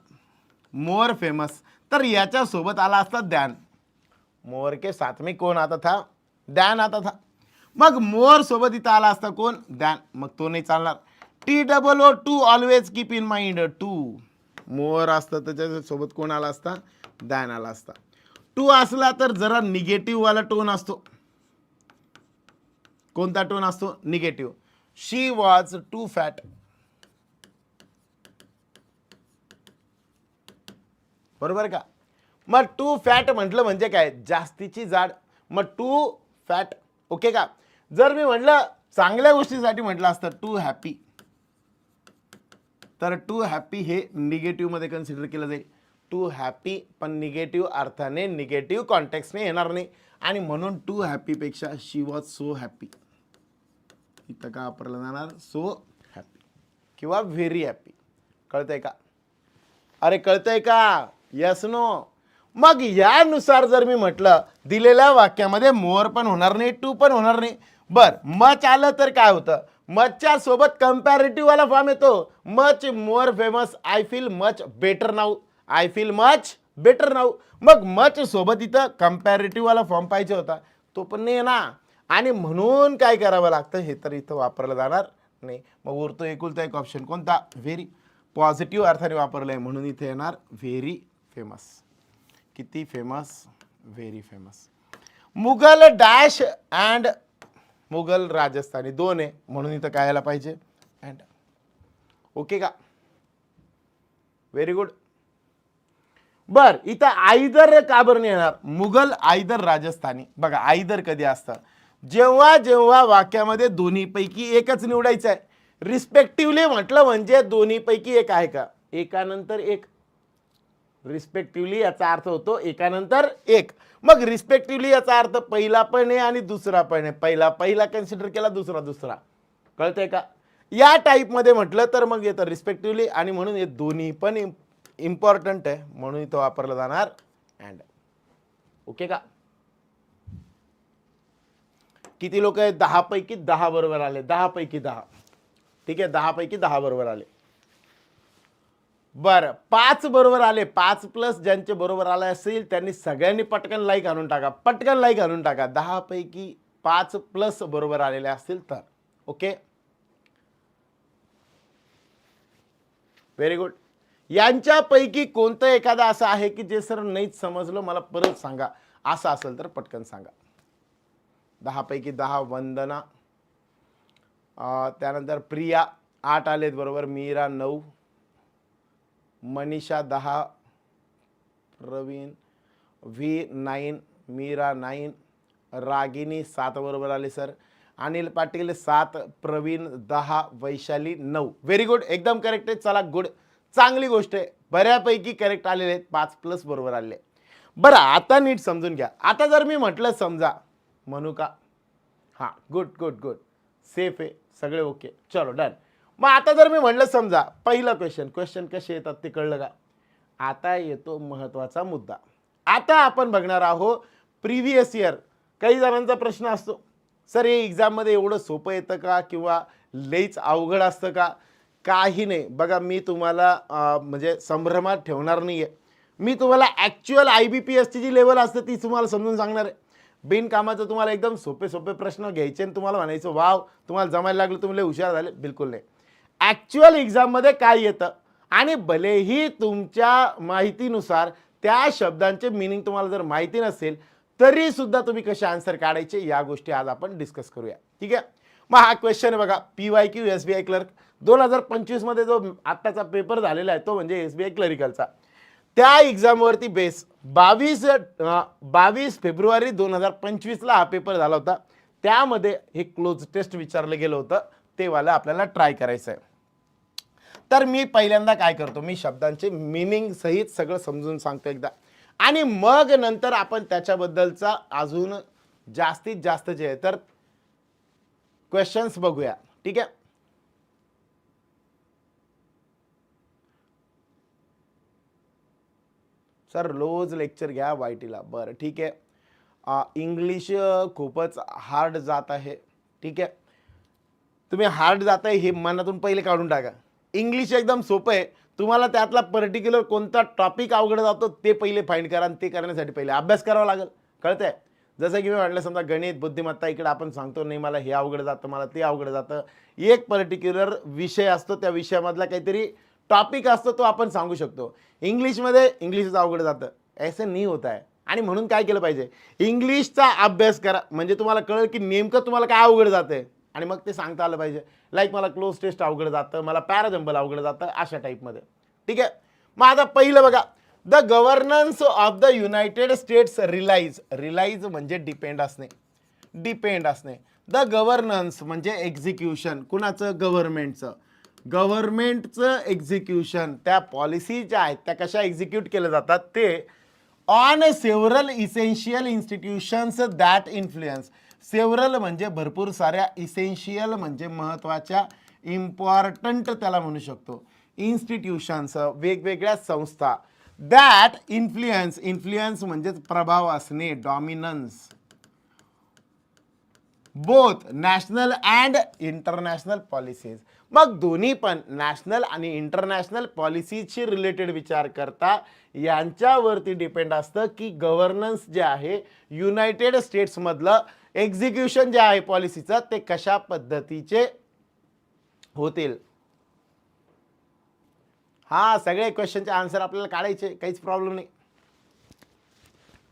मोर फेमस, तर याच्या सोबत आला असता द्यान. मोर के साथ में कौन आता था? द्यान आता था. मग मोर सोबत इथं आला असता कोण? द्यान. मग तो नाही चालणार. TOO too always keep in mind, too more असतं त्याच्या सोबत कोण आला असता? द्यान आला असता. टू असला तर जरा निगेटिव्ह वाला टोन असतो. कोणता टोन असतो? Negative. She was too fat, बरोबर का? मग टू फॅट म्हटलं म्हणजे काय? जास्तीची जाड. मग टू फॅट, ओके का? जर मी म्हटलं चांगल्या गोष्टीसाठी म्हटलं असतं टू हॅपी, तर टू हॅपी हे निगेटिव्ह मध्ये कन्सिडर केलं जाईल. टू हॅपी पण निगेटिव्ह अर्थाने, निगेटिव्ह कॉन्टेक्स्टने येणार नाही, आणि म्हणून टू हॅपी पेक्षा शी वॉज सो हॅपी इथं का वापरलं जाणार? सो हॅपी किंवा व्हेरी हॅपी. कळतंय का? अरे कळतंय का? Yes no? मग यानुसार जर मी म्हटलं दिलेल्या वाक्यामध्ये मोर पण होणार नाही, टू पण होणार नाही. बर, मच आलं तर काय होतं? मचच्या सोबत कंपॅरेटिव्ह वाला फॉर्म येतो. Much more famous, I feel much better now, I feel much better now. मग मच सोबत इथं कंपॅरेटिव्ह वाला फॉर्म पाहिजे होता, तो पण नाही ना, आणि म्हणून काय करावं लागतं? हे तर इथं वापरलं जाणार नाही. मग उरतो एकुलता एक ऑप्शन, कोणता? व्हेरी. पॉझिटिव्ह अर्थाने वापरलंय म्हणून इथे येणार व्हेरी फेमस. किती famous? Very famous. Mughal dash and Mughal Rajasthani दोन आहे म्हणून इथं काय यायला पाहिजे? अँड. ओके का? Very good. बर, इथं आयदर का बरं नाही येणार? मुघल आयदर राजस्थानी. बघा आयदर कधी असतं? जेव्हा जेव्हा वाक्यामध्ये दोन्हीपैकी एकच निवडायचं आहे. रिस्पेक्टिव्हली म्हटलं म्हणजे दोन्हीपैकी एक आहे का? एकानंतर एक. रिस्पेक्टिव्हली याचा अर्थ होतो एकानंतर एक. मग रिस्पेक्टिव्हली याचा अर्थ पहिला पण आहे आणि दुसरा पण आहे. पहिला पहिला कन्सिडर केला, दुसरा दुसरा. कळतंय का? या टाईप मध्ये म्हटलं तर मग येतं रिस्पेक्टिव्हली, आणि म्हणून हे दोन्ही पण इम्पॉर्टंट आहे म्हणून इथं वापरलं जाणार अँड. ओके का? किती लोक आहेत? 10 पैकी 10 बरोबर आले. 10 पैकी 10. ठीक आहे, 10 पैकी 10 बरोबर आले. बरं, 5 बरोबर आले. 5 प्लस ज्यांचे बरोबर आले असेल त्यांनी सगळ्यांनी पटकन लाईक आणून टाका, पटकन लाईक आणून टाका. 10 पैकी 5 प्लस बरोबर आलेले असतील तर. Okay, very good. यांच्यापैकी कोणतं एखादा असं आहे की जे सर नाहीच समजलं, मला परत सांगा, असं असेल तर पटकन सांगा. 10 पैकी 10 वंदना, त्यानंतर प्रिया 8 आलेत बरोबर, मीरा 9, मनीषा 10, प्रवीण V9, मीरा 9, रागिनी 7 बरोबर आले sir, Anil Patil 7, Praveen 10, Vaishali 9. Very good, एकदम करेक्ट आहे. चला गुड, चांगली गोष्ट आहे. बऱ्यापैकी करेक्ट आलेले आहेत, 5 प्लस बरोबर आले. बरं, आता नीट समजून घ्या. आता जर मी म्हटलं समजा, म्हणू का? हां, गुड गुड गुड, सेफ आहे, सगळे ओके, चलो डन. मग आता जर मी म्हटलं समजा, पहिला क्वेश्चन कसे येतात ते कळलं का? आता येतो महत्त्वाचा मुद्दा. आता आपण बघणार आहोत प्रिव्हियस इयर. काही जणांचा प्रश्न असतो, सर हे एक्झाममध्ये एवढं सोपं येतं का किंवा लईच अवघड असतं का? काही नाही. बघा, मी तुम्हाला म्हणजे संभ्रमात ठेवणार नाही आहे. मी तुम्हाला ॲक्च्युअल IBPSची जी लेवल असते ती तुम्हाला समजून सांगणार आहे. बिनकामाचं तुम्हाला एकदम सोपे सोपे प्रश्न घ्यायचे आणि तुम्हाला म्हणायचं वाव तुम्हाला जमायला लागलं, तुम्ही लय हुशार झाले. बिलकुल नाही. ॲक्च्युअल एक्झाममध्ये काय येतं आणि भलेही तुमच्या माहितीनुसार त्या शब्दांचे मिनिंग तुम्हाला जर माहिती नसेल तरी सुद्धा तुम्ही कसे आन्सर काढायचे या गोष्टी आज आपण डिस्कस करूया. ठीक आहे. मग हा क्वेश्चन आहे बघा, PYQ SBI क्लर्क 2025 मध्ये जो आत्ताचा पेपर झालेला आहे तो म्हणजे SBI क्लरिकलचा. त्या एक्झामवरती बेस 22 फेब्रुवारी 2025 ला हा पेपर झाला होता. त्यामध्ये हे क्लोज टेस्ट विचारलं गेलं होतं, ते वाला आपल्याला ट्राय करायचं आहे. तर मी पहिल्यांदा काय करतो, मी शब्दांचे मीनिंग सहित सगळं समजून सांगतो एकदा, आणि मग नंतर आपण त्याच्याबद्दलचा अजून जास्तीत जास्त जे आहे तर क्वेश्चन्स बघूया. ठीक आहे, सर रोज लेक्चर घ्या वायटीला. बरं ठीक आहे. इंग्लिश खूपच हार्ड जात आहे. ठीक आहे, तुम्ही हार्ड जात आहे हे मनातून पहिले काढून टाका. इंग्लिश एकदम सोपं आहे. तुम्हाला त्यातला पर्टिक्युलर कोणता टॉपिक अवघड जातो ते पहिले फाइंड करा आणि ते करण्यासाठी पहिले अभ्यास करावा लागेल. कळतंय? जसं की मी म्हटलं, समजा गणित, बुद्धिमत्ता, इकडे आपण सांगतो नाही मला हे अवघड जातं, मला ते अवघड जातं. एक पर्टिक्युलर विषय असतो, त्या विषयामधला काहीतरी टॉपिक असतो, तो आपण सांगू शकतो. इंग्लिशमध्ये इंग्लिशच अवघड जातं, असं नाही होत आहे. आणि म्हणून काय केलं पाहिजे, इंग्लिशचा अभ्यास करा. म्हणजे तुम्हाला कळेल की नेमकं तुम्हाला काय अवघड जातंय आणि मग ते सांगता आलं पाहिजे. लाईक मला क्लोज टेस्ट अवघड जातं, मला पॅराजंबल अवघड जातं, अशा टाईपमध्ये. ठीक आहे, मग आता पहिलं बघा, the governance of the United States relies. Relies म्हणजे डिपेंड असणे, डिपेंड असणे. द गव्हर्नन्स म्हणजे एक्झिक्युशन, कुणाचं, गव्हर्नमेंटचं. गव्हर्नमेंटचं एक्झिक्युशन, त्या पॉलिसी ज्या आहेत त्या कशा एक्झिक्यूट केल्या जातात ते on several essential institutions that influence. Several म्हणजे भरपूर साऱ्या, इसेन्शियल म्हणजे महत्त्वाच्या, इम्पॉर्टंट त्याला म्हणू शकतो. इन्स्टिट्यूशन्स वेगवेगळ्या संस्था, दॅट इन्फ्लुएन्स, इन्फ्लुएन्स म्हणजेच प्रभाव असणे, dominance, both national and international policies. मग दोन्ही पण नॅशनल आणि इंटरनॅशनल पॉलिसीशी रिलेटेड विचार करता यांच्यावरती डिपेंड असतं की गव्हर्नन्स जे आहे युनायटेड स्टेट्समधलं एक्झिक्युशन जे आहे पॉलिसीचं ते कशा पद्धतीचे होतील. हा, सगळे क्वेश्चनचे आन्सर आपल्याला काढायचे, काहीच प्रॉब्लेम नाही.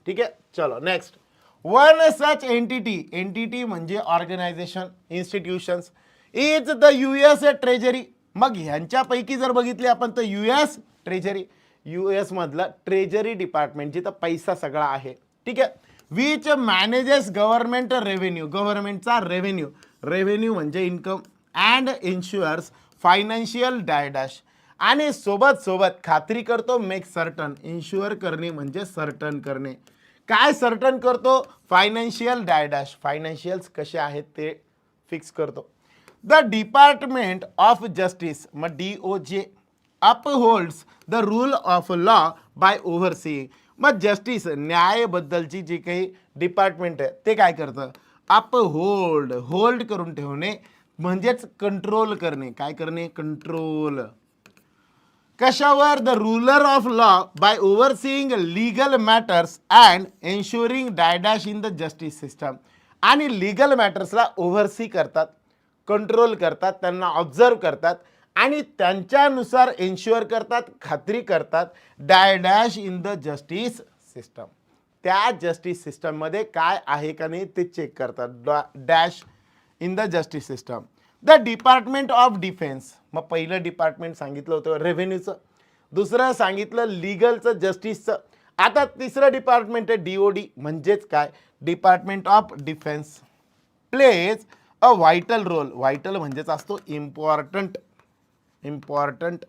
ठीक आहे, चलो next. One such entity, entity म्हणजे organisation, institutions, is the US treasury. मग ह्यांच्यापैकी जर बघितले आपण तर US ट्रेजरी, US मधलं ट्रेजरी डिपार्टमेंट जिथं पैसा सगळा आहे. ठीक आहे, विच मॅनेजेस गव्हर्नमेंट रेव्हेन्यू, गव्हर्नमेंटचा रेव्हेन्यू, रेव्हेन्यू म्हणजे income, and insures financial dash, आणि सोबत सोबत खात्री करतो, मेक सर्टन, इन्शुअर करणे म्हणजे सर्टन करणे. काय सर्टन करतो, फायनान्शियल डायडॅश, फायनान्शियल्स कसे आहेत ते फिक्स करतो. द डिपार्टमेंट ऑफ जस्टिस, मग DOJ, upholds the rule of law by overseeing. मग जस्टिस, न्यायाबद्दलची जी काही डिपार्टमेंट आहे ते काय करतं, अपहोल्ड, होल्ड करून ठेवणे म्हणजेच कंट्रोल करणे. काय करणे, कंट्रोल. कशावर, the ruler of law by overseeing legal matters and ensuring dash in the justice system. आणि लीगल मॅटर्सला ओव्हरसी करतात, कंट्रोल करतात, त्यांना ऑब्झर्व करतात आणि त्यांच्यानुसार एन्श्युअर करतात, खात्री करतात, डायडॅश इन द जस्टिस सिस्टम. त्या जस्टिस सिस्टममध्ये काय आहे का नाही ते चेक करतात, dash in the justice system. The department of defence, मग पहिलं डिपार्टमेंट सांगितलं होतं रेव्हेन्यूचं, दुसरं सांगितलं लीगलचं, जस्टिसचं. आता तिसरं डिपार्टमेंट आहे DOD, म्हणजेच काय, department of defence, plays a vital role. Vital म्हणजेच असतो important, important,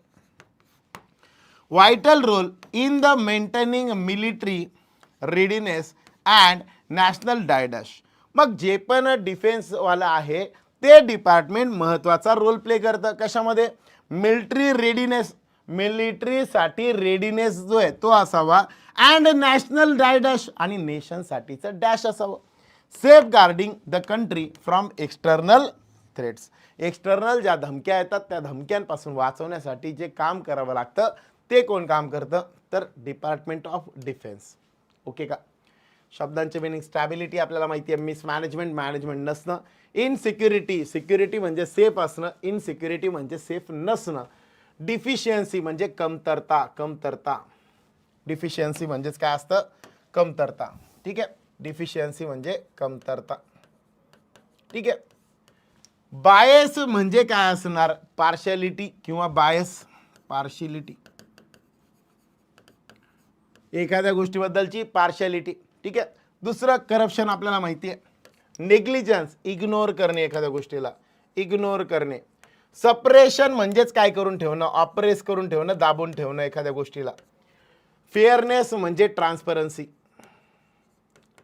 vital role in the maintaining military readiness and national dash. मग जे पण डिफेन्सवाला आहे ते डिपार्टमेंट महत्त्वाचा रोल प्ले करतं. कशामध्ये, मिलिटरी रेडीनेस, मिलिटरीसाठी रेडीनेस जो आहे तो असावा, अँड नॅशनल डायडॅश, आणि नेशनसाठीचं डॅश असावं. Safeguarding the country from external threats, external ज्या धमक्या येतात त्या धमक्यांपासून वाचवण्यासाठी जे काम करावं लागतं ते कोण काम करतं, तर डिपार्टमेंट ऑफ डिफेन्स. ओके का. शब्दांचे मिनिंग, स्टॅबिलिटी आपल्याला माहिती आहे, मिसमॅनेजमेंट, मॅनेजमेंट नसणं, इनसिक्युरिटी, सिक्युरिटी म्हणजे सेफ असणं, इनसिक्युरिटी म्हणजे सेफ नसणं, डिफिशियन्सी म्हणजे कमतरता, कमतरता, डिफिशियन्सी म्हणजेच काय असतं, कमतरता. ठीक आहे, डिफिशियन्सी म्हणजे कमतरता. ठीक आहे, बायस म्हणजे काय असणार, पार्शॅलिटी किंवा बायस, पार्शिलिटी, एखाद्या गोष्टीबद्दलची पार्शॅलिटी. ठीक आहे, दुसरं करप्शन आपल्याला माहिती आहे, नेग्लिजन्स, इग्नोर करणे, एखाद्या गोष्टीला इग्नोर करणे. सप्रेशन म्हणजेच काय करून ठेवणं, ऑपरेस करून ठेवणं, दाबून ठेवणं एखाद्या गोष्टीला. फेअरनेस म्हणजे ट्रान्सपरन्सी,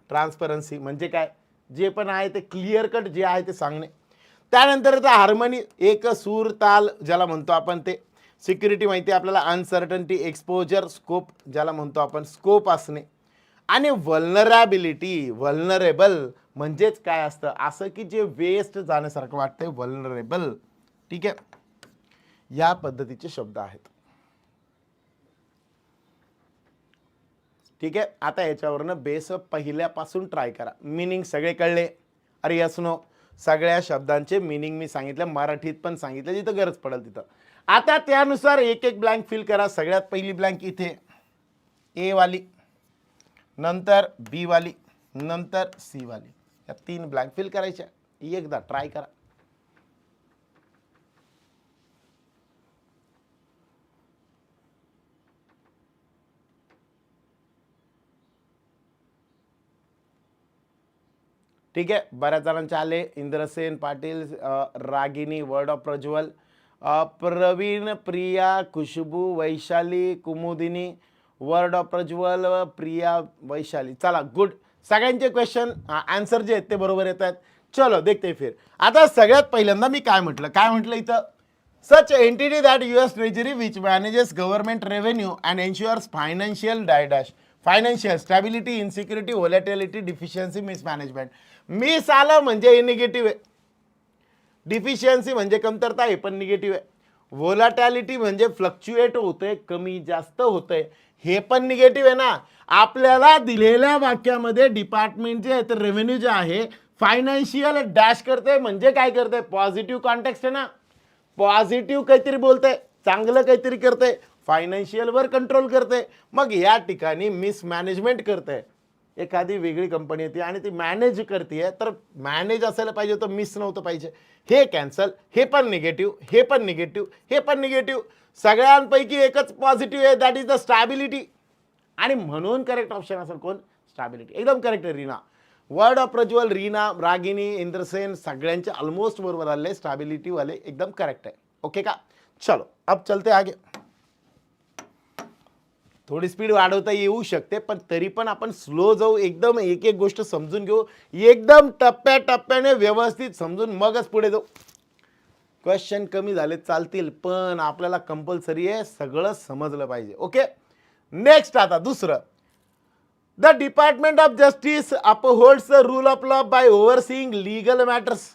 ट्रान्सपरन्सी म्हणजे काय, जे पण आहे ते क्लिअर कट जे आहे ते सांगणे. त्यानंतर हार्मनी, एक सूर ताल ज्याला म्हणतो आपण ते. सिक्युरिटी माहिती आहे आपल्याला, अनसर्टन्टी, एक्सपोजर, स्कोप ज्याला म्हणतो आपण स्कोप असणे. आणि व्हल्नरॅबिलिटी, व्हल्नरेबल म्हणजेच काय असतं, असं की जे वेस्ट जाण्यासारखं वाटतंय, व्हल्नरेबल. ठीक आहे, या पद्धतीचे शब्द आहेत. ठीक आहे, आता याच्यावरनं बेस पहिल्यापासून ट्राय करा. मिनिंग सगळे कळले? अरे यस नो? सगळ्या शब्दांचे मिनिंग मी सांगितलं, मराठीत पण सांगितलं, जिथं गरज पडेल तिथं. आता त्यानुसार एक एक ब्लँक फिल करा. सगळ्यात पहिली ब्लँक इथे ए वाली, नंतर बी वाली, नंतर सी वाली. या 3 ब्लँक फिल करायच्या. एकदा ट्राय करा. ठीक आहे, बऱ्याच जणांचे आले. Indrasen Patil, Ragini, word of Prajwal, Praveen, Priya, Khushboo, Vaishali, Kumudini, word of Prajwal, Priya, Vaishali. चला गुड, सगळ्यांचे क्वेश्चन आन्सर जे आहेत ते बरोबर येत आहेत. चलो देखते फिर. आता सगळ्यात पहिल्यांदा मी काय म्हटलं इथं, such entity that US treasury which manages government revenue and ensures financial dash, financial stability, insecurity, volatility, deficiency, mismanagement. Mis आलं म्हणजे निगेटिव्ह आहे, डिफिशियन्सी म्हणजे कमतरता आहे पण निगेटिव्ह आहे, व्होलॅटिलिटी म्हणजे फ्लक्च्युएट होतंय, कमी जास्त होतंय, हे पण निगेटिव्ह आहे ना. आपल्याला दिलेल्या वाक्यामध्ये डिपार्टमेंट जे आहे ते रेव्हेन्यू जे आहे फायनान्शियल डॅश करते, म्हणजे काय करते, पॉझिटिव्ह कॉन्टेक्स्ट आहे ना, पॉझिटिव्ह काहीतरी बोलते, चांगलं काहीतरी करते, फायनान्शियलवर कंट्रोल करते. मग या ठिकाणी मिसमॅनेजमेंट करते. एखादी वेगळी कंपनी येते आणि ती मॅनेज करते, तर मॅनेज असायला पाहिजे होतं, मिस नव्हतं पाहिजे. हे कॅन्सल, हे पण निगेटिव्ह, हे पण निगेटिव्ह, हे पण निगेटिव्ह. सगळ्यांपैकी एकच पॉझिटिव्ह आहे, दॅट इज द स्टॅबिलिटी. आणि म्हणून करेक्ट ऑप्शन असेल कोण, स्टॅबिलिटी. एकदम करेक्ट आहे रीना. वर्ड ऑफ प्रज्वल, रीना, रागिनी, इंद्रसेन सगळ्यांचे ऑलमोस्ट बरोबर आले, स्टॅबिलिटी वाले एकदम करेक्ट आहे. ओके का? चलो अब चलते आगे. थोडी स्पीड वाढवता येऊ शकते, पण तरी पण आपण स्लो जाऊ, एकदम एक एक गोष्ट समजून घेऊ, एकदम टप्प्याटप्प्याने व्यवस्थित समजून मगच पुढे जाऊ. क्वेश्चन कमी झाले चालतील, पण आपल्याला कंपल्सरी आहे सगळं समजलं पाहिजे. Okay, next. आता दुसरं, the department of justice upholds the rule of law by overseeing legal matters.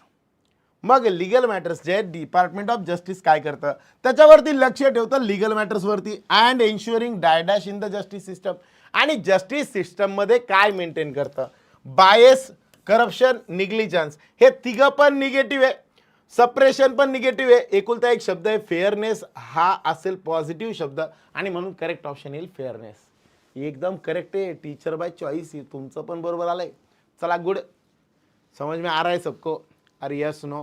मग लीगल मॅटर्स जे डिपार्टमेंट ऑफ जस्टिस काय करतं, त्याच्यावरती लक्ष ठेवतं, लीगल मॅटर्सवरती. And ensuring dash in the justice system. आणि जस्टिस सिस्टममध्ये काय मेंटेन करतं, बायस, करप्शन, निग्लिजन्स. हे तिघं पण निगेटिव्ह आहे, सप्रेशन पण निगेटिव्ह आहे. एकुलता एक शब्द आहे फेअरनेस, हा असेल पॉझिटिव्ह शब्द, आणि म्हणून करेक्ट ऑप्शन येईल फेअरनेस. एकदम करेक्ट आहे, टीचर बाय चॉईस. तुमचं पण बरोबर आलंय. चला गुड, समझ में आ रहा है सबको? अरे यस नो?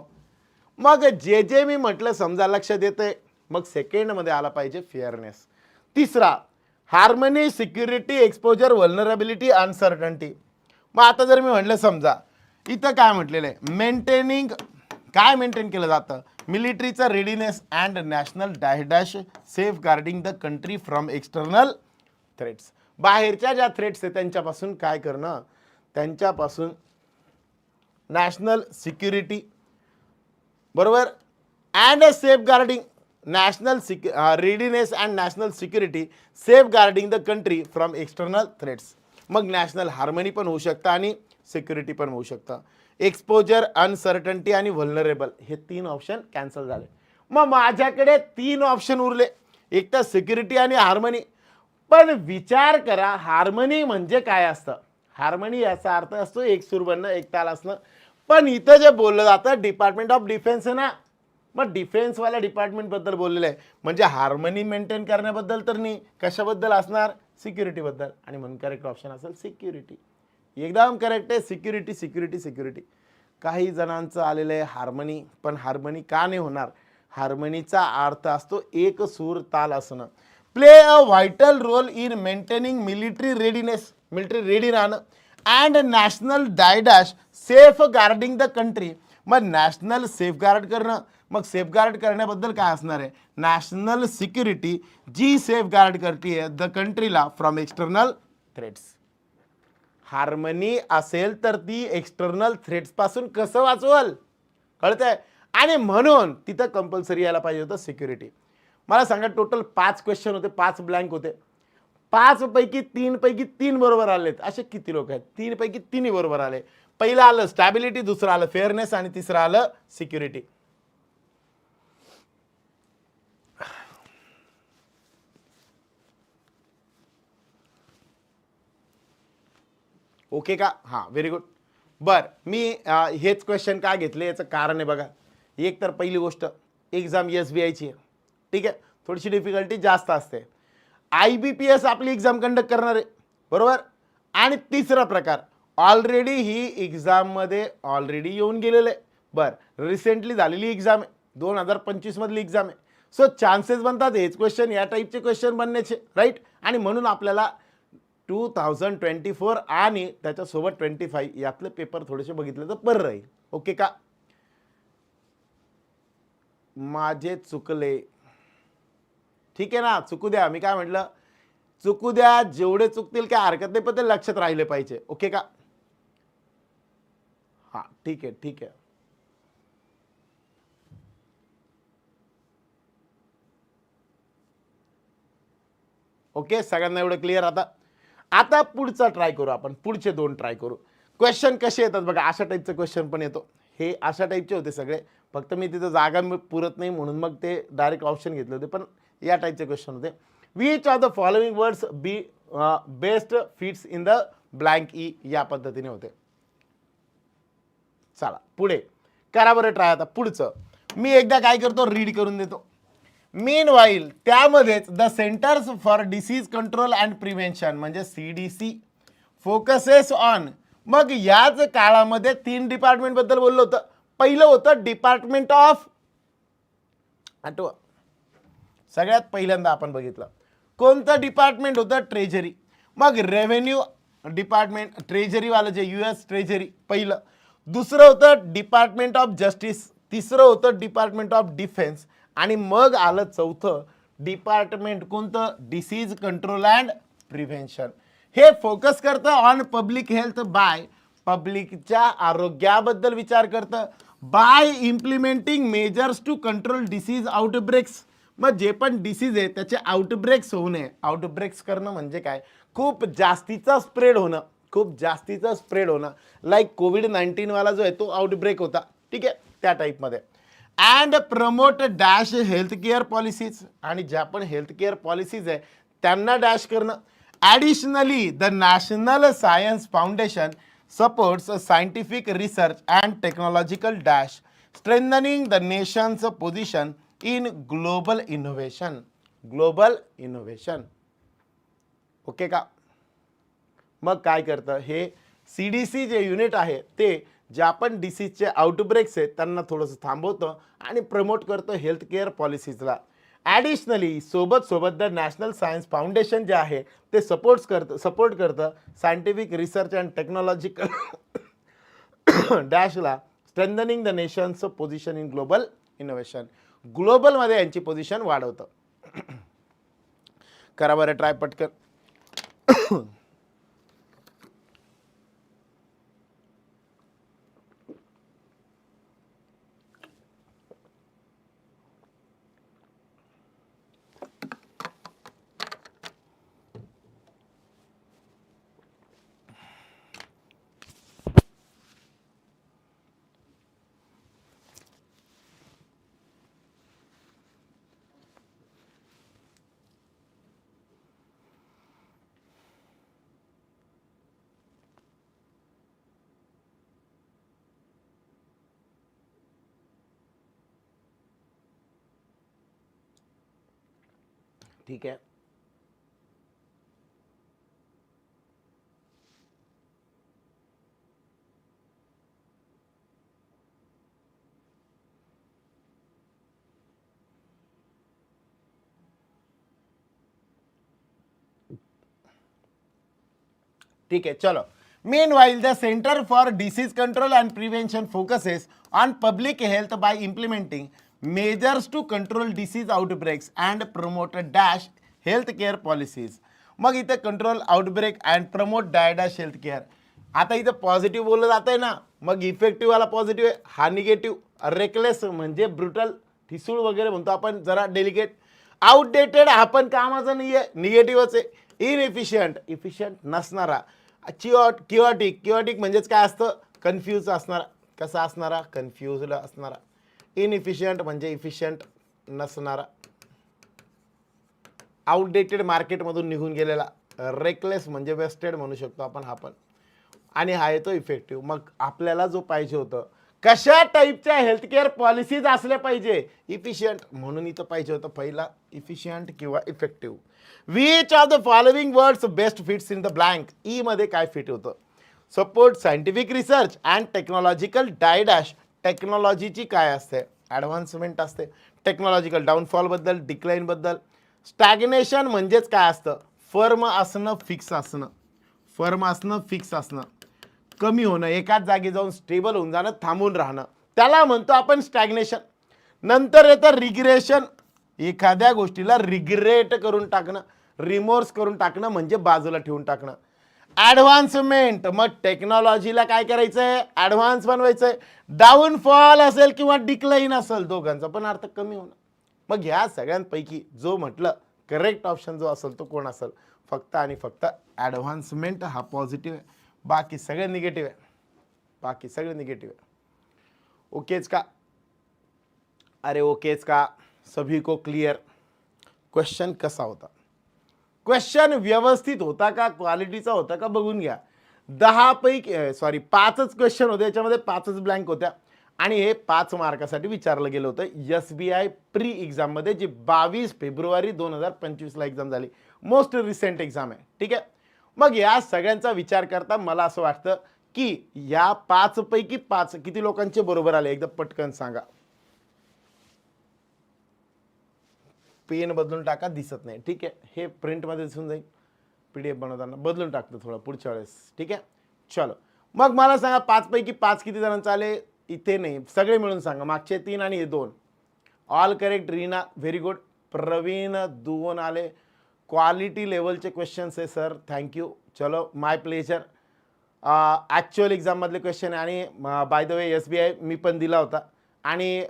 मग जे मी म्हटलं समजा लक्षात येतंय. मग सेकंडमध्ये आला पाहिजे फेअरनेस. तिसरा, हार्मनी, सिक्युरिटी, एक्सपोजर, व्हल्नरेबिलिटी, अनसर्टन्टी. मग आता जर मी म्हटलं समजा इथं काय म्हटलेलं आहे, मेंटेनिंग, काय मेंटेन केलं जातं, मिलिटरीचा readiness and national dash, safeguarding the country from external threats. बाहेरच्या ज्या थ्रेट्स आहेत त्यांच्यापासून काय करणं, त्यांच्यापासून नॅशनल सिक्युरिटी, बरोबर, and safeguarding, national readiness and national security, safeguarding the country from external threats. मग नॅशनल हार्मनी पण होऊ शकतं आणि सिक्युरिटी पण होऊ शकतं. एक्सपोजर, अनसर्टन्टी आणि व्हल्नरेबल, हे 3 ऑप्शन कॅन्सल झाले. मग माझ्याकडे 3 ऑप्शन उरले, एक तर सिक्युरिटी आणि हार्मनी. पण विचार करा, हार्मनी म्हणजे काय असतं. हार्मनी याचा अर्थ असतो एक सूर बनणं, एक ताल असणं. पण इथं जे बोललं जातं डिपार्टमेंट ऑफ डिफेन्स आहे ना, मग डिफेन्सवाल्या डिपार्टमेंटबद्दल बोललेलं आहे, म्हणजे हार्मनी मेंटेन करण्याबद्दल तर नाही, कशाबद्दल असणार, सिक्युरिटीबद्दल. आणि म्हणून करेक्ट ऑप्शन असेल सिक्युरिटी. एकदम करेक्ट आहे, सिक्युरिटी सिक्युरिटी सिक्युरिटी. काही जणांचं आलेलं आहे हार्मनी, पण हार्मनी का नाही होणार, हार्मनीचा अर्थ असतो एक सूर ताल असणं. Play a vital role in maintaining military readiness, military ready राहणं, and national dash, safeguarding the country. मग नॅशनल सेफगार्ड करणं, मग सेफगार्ड करण्याबद्दल काय असणार आहे, नॅशनल सिक्युरिटी, जी सेफगार्ड करते द कंट्रीला फ्रॉम एक्सटर्नल थ्रेट्स. हार्मनी असेल तर ती एक्सटर्नल थ्रेट्स पासून कसं वाचवल, कळतंय. आणि म्हणून तिथं कंपल्सरी यायला पाहिजे होतं सिक्युरिटी. मला सांगा टोटल 5 क्वेश्चन होते, 5 ब्लँक होते. 5 पैकी 3 पैकी 3 बरोबर आलेत. असे किती लोक आहेत? 3 पैकी 3 बरोबर आले. पहिलं आलं स्टॅबिलिटी, दुसरं आलं फेअरनेस आणि तिसरं आलं सिक्युरिटी. ओके का? हां, व्हेरी गुड. बर, मी हेच क्वेश्चन का घेतले याचं कारण आहे बघा. एक तर पहिली गोष्ट एक्झाम SBIची आहे, ठीक आहे, थोडीशी डिफिकल्टी जास्त असते. IBPS आपली एक्झाम कंडक्ट करणार आहे, बरोबर. आणि तिसरा प्रकार ऑलरेडी ही एक्झाममध्ये ऑलरेडी येऊन गेलेलं आहे. बरं, रिसेंटली झालेली एक्झाम आहे, 2025 मधली एक्झाम आहे. सो चान्सेस बनतात हेच क्वेश्चन या टाईपचे क्वेश्चन बनण्याचे, राईट. आणि म्हणून आपल्याला 2024 आणि त्याच्यासोबत 25 यातले पेपर थोडेसे बघितले तर बरं राहील. ओके का? माझे चुकले, ठीक आहे ना, चुकू द्या. मी काय म्हटलं, चुकू द्या, जेवढे चुकतील काय हरकत नाही, पण ते लक्षात राहिले पाहिजे. ओके का? हा, ठीक आहे, ठीक आहे. ओके, सगळ्यांना एवढं क्लिअर. आता पुढचा ट्राय करू आपण, पुढचे 2 ट्राय करू. क्वेश्चन कसे येतात बघा, अशा टाईपचं क्वेश्चन पण येतो. हे अशा टाईपचे होते सगळे, फक्त मी तिथं जागा पुरत नाही म्हणून मग ते डायरेक्ट ऑप्शन घेतले होते, पण या टाईपचे क्वेश्चन होते. Which of the following words be best fits in the blank E, या पद्धतीने होते. चला पुढे करा बरं ट्राय. आता पुढचं मी एकदा काय करतो, रीड करून देतो. मीनवाईल त्यामध्येच the centres for disease control and prevention म्हणजे CDC फोकसेस ऑन. मग याच काळामध्ये 3 डिपार्टमेंट बद्दल बोललो होतं. पहिलं होतं डिपार्टमेंट ऑफ, आठवा, सगळ्यात पहिल्यांदा आपण बघितलं कोणतं डिपार्टमेंट होतं? ट्रेजरी. मग रेव्हेन्यू डिपार्टमेंट, ट्रेजरीवालं जे US ट्रेजरी पहिलं. दुसरं होतं डिपार्टमेंट ऑफ जस्टिस, तिसरं होतं डिपार्टमेंट ऑफ डिफेन्स आणि मग आलं चौथं डिपार्टमेंट कोणतं? Disease control and prevention. हे फोकस करतं ऑन पब्लिक हेल्थ, बाय पब्लिकच्या आरोग्याबद्दल विचार करतं, by implementing measures to control disease outbreaks. मग जे पण डिसीज आहे त्याचे आउटब्रेक्स होऊ नये. आउटब्रेक्स करणं म्हणजे काय? खूप जास्तीचा स्प्रेड होणं, खूप जास्तीचा स्प्रेड होणं. लाईक COVID-19 वाला जो आहे तो आउटब्रेक होता, ठीक आहे, त्या टाईपमध्ये. And promote dash health care policies, आणि ज्या पण हेल्थ केअर पॉलिसीज आहे त्यांना डॅश करणं. Additionally the national science foundation supports scientific research and technological dash strengthening the nation's position in global innovation. Global innovation. Okay का? मग काय करतं हे CDC जे युनिट आहे ते ज्या पण डिसीजचे आउटब्रेक्स आहेत त्यांना थोडंसं थांबवतं आणि प्रमोट करतं हेल्थ केअर पॉलिसीजला. ॲडिशनली सोबत द नॅशनल सायन्स फाउंडेशन जे आहे ते सपोर्ट करतं सायंटिफिक रिसर्च अँड टेक्नॉलॉजिकल डॅशला strengthening the nation's position in global innovation. ग्लोबलमध्ये यांची पोझिशन वाढवतं. करा बरं ट्राय पटकन. ठीक आहे. ठीक है, चलो. Meanwhile, the Center for Disease Control and Prevention focuses on public health by implementing measures to control disease outbreaks and promote dash healthcare policies. मग इथे control outbreak and promote dash health care. आता इथं पॉझिटिव्ह बोललं जात आहे ना, मग इफेक्टिव्ह वाला पॉझिटिव्ह आहे, हा निगेटिव्ह. रेकलेस म्हणजे ब्रुटल, ठिसूळ वगैरे म्हणतो आपण, जरा डेलिकेट. आउटडेटेड हा पण कामाचा नाही आहे, निगेटिव्हच आहे. इनएफिशियंट, इफिशियंट नसणारा. किओटिक, किओटिक म्हणजेच काय असतं, कन्फ्यूज असणारा. कसा असणारा, कन्फ्युजड असणारा. इनइफिशियंट म्हणजे इफिशियंट नसणारा. आउटडेटेड मार्केटमधून निघून गेलेला. रेकलेस म्हणजे वेस्टेड म्हणू शकतो आपण हा पण. आणि हा येतो इफेक्टिव्ह. मग आपल्याला जो पाहिजे होतं, कशा टाईपच्या हेल्थकेअर पॉलिसीज असल्या पाहिजे, इफिशियंट, म्हणून इथं पाहिजे होतं पहिला इफिशियंट किंवा effective. Which of the following words best fits in the blank. E मध्ये काय फिट होतं, support scientific research and technological dash. टेक्नॉलॉजीची काय असते, ॲडव्हान्समेंट असते. टेक्नॉलॉजिकल डाऊनफॉल बद्दल, डिक्लाइन बद्दल. स्टॅग्नेशन म्हणजेच काय असतं, फर्म असणं, फिक्स असणं. फर्म असणं, फिक्स असणं, कमी होणं, एकाच जागी जाऊन स्टेबल होऊन जाणं, थांबून राहणं, त्याला म्हणतो आपण स्टॅग्नेशन. नंतर येतं रिग्रेशन, एखाद्या गोष्टीला रिग्रेट करून टाकणं, रिमोर्स करून टाकणं म्हणजे बाजूला ठेवून टाकणं. ॲडव्हान्समेंट, मग टेक्नॉलॉजीला काय करायचंय, ॲडव्हान्स बनवायचंय. डाऊनफॉल असेल किंवा डिक्लाइन असेल, दोघांचा पण अर्थ कमी होणं. मग ह्या सगळ्यांपैकी जो म्हटलं करेक्ट ऑप्शन जो असेल तो कोण असेल, फक्त आणि फक्त ॲडव्हान्समेंट हा पॉझिटिव्ह आहे, बाकी सगळे निगेटिव्ह आहे. बाकी सगळे निगेटिव्ह आहे. ओकेच का, अरे ओकेच का, सभी को क्लियर. क्वेश्चन कसा होता, क्वेश्चन व्यवस्थित होता का, क्वालिटीचा होता का, बघून घ्या. 10 पैकी 5च क्वेश्चन होते, याच्यामध्ये 5च ब्लँक होत्या. आणि हे 5 मार्कासाठी विचारलं गेलं होतं SBI प्री एक्झाममध्ये, जी 22 फेब्रुवारी 2025ला एक्झाम झाली. मोस्ट रिसेंट एक्झाम आहे, ठीक आहे. मग या सगळ्यांचा विचार करता मला असं वाटतं की या 5 पैकी 5 किती लोकांचे बरोबर आले, एकदा पटकन सांगा. पेन बदलून टाका, दिसत नाही, ठीक आहे. हे प्रिंटमध्ये दिसून जाईल, PDF बनवताना बदलून टाकतो थोडं पुढच्या वेळेस, ठीक आहे. चलो, मग मला सांगा 5 पैकी 5 किती जणांचे आले, इथे नाही, सगळे मिळून सांगा. मागचे 3 आणि हे 2. All correct. Reena very good. Praveen 2 आले. क्वालिटी लेवलचे क्वेश्चन्स आहे सर, थँक्यू. चलो, माय प्लेजर. ॲक्च्युअल एक्झाममधले क्वेश्चन आहे. आणि बाय द वे SBI मी पण दिला होता आणि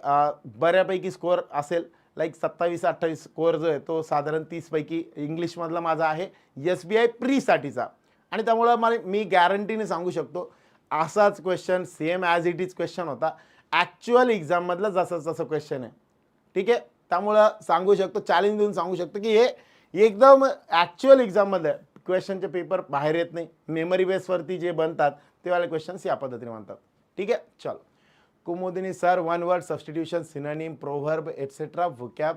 बऱ्यापैकी स्कोअर असेल, लाईक 27-28 स्कोअर जो आहे तो साधारण 30 पैकी इंग्लिशमधला माझा आहे SBI प्रीसाठीचा. आणि त्यामुळं मी गॅरंटीने सांगू शकतो असाच question same as it is question होता ॲक्च्युअल एक्झाममधला, जसं जसं क्वेश्चन आहे, ठीक आहे. त्यामुळं सांगू शकतो, चॅलेंज देऊन सांगू शकतो की हे एकदम ॲक्च्युअल एक्झाममधलं क्वेश्चनचे पेपर बाहेर येत नाही. मेमरी बेसवरती जे बनतात तेवाले क्वेश्चन्स या पद्धतीने बनतात, ठीक आहे. चल, Kumudini sir, 1 word substitution, synonym, proverb etcetera, vocab,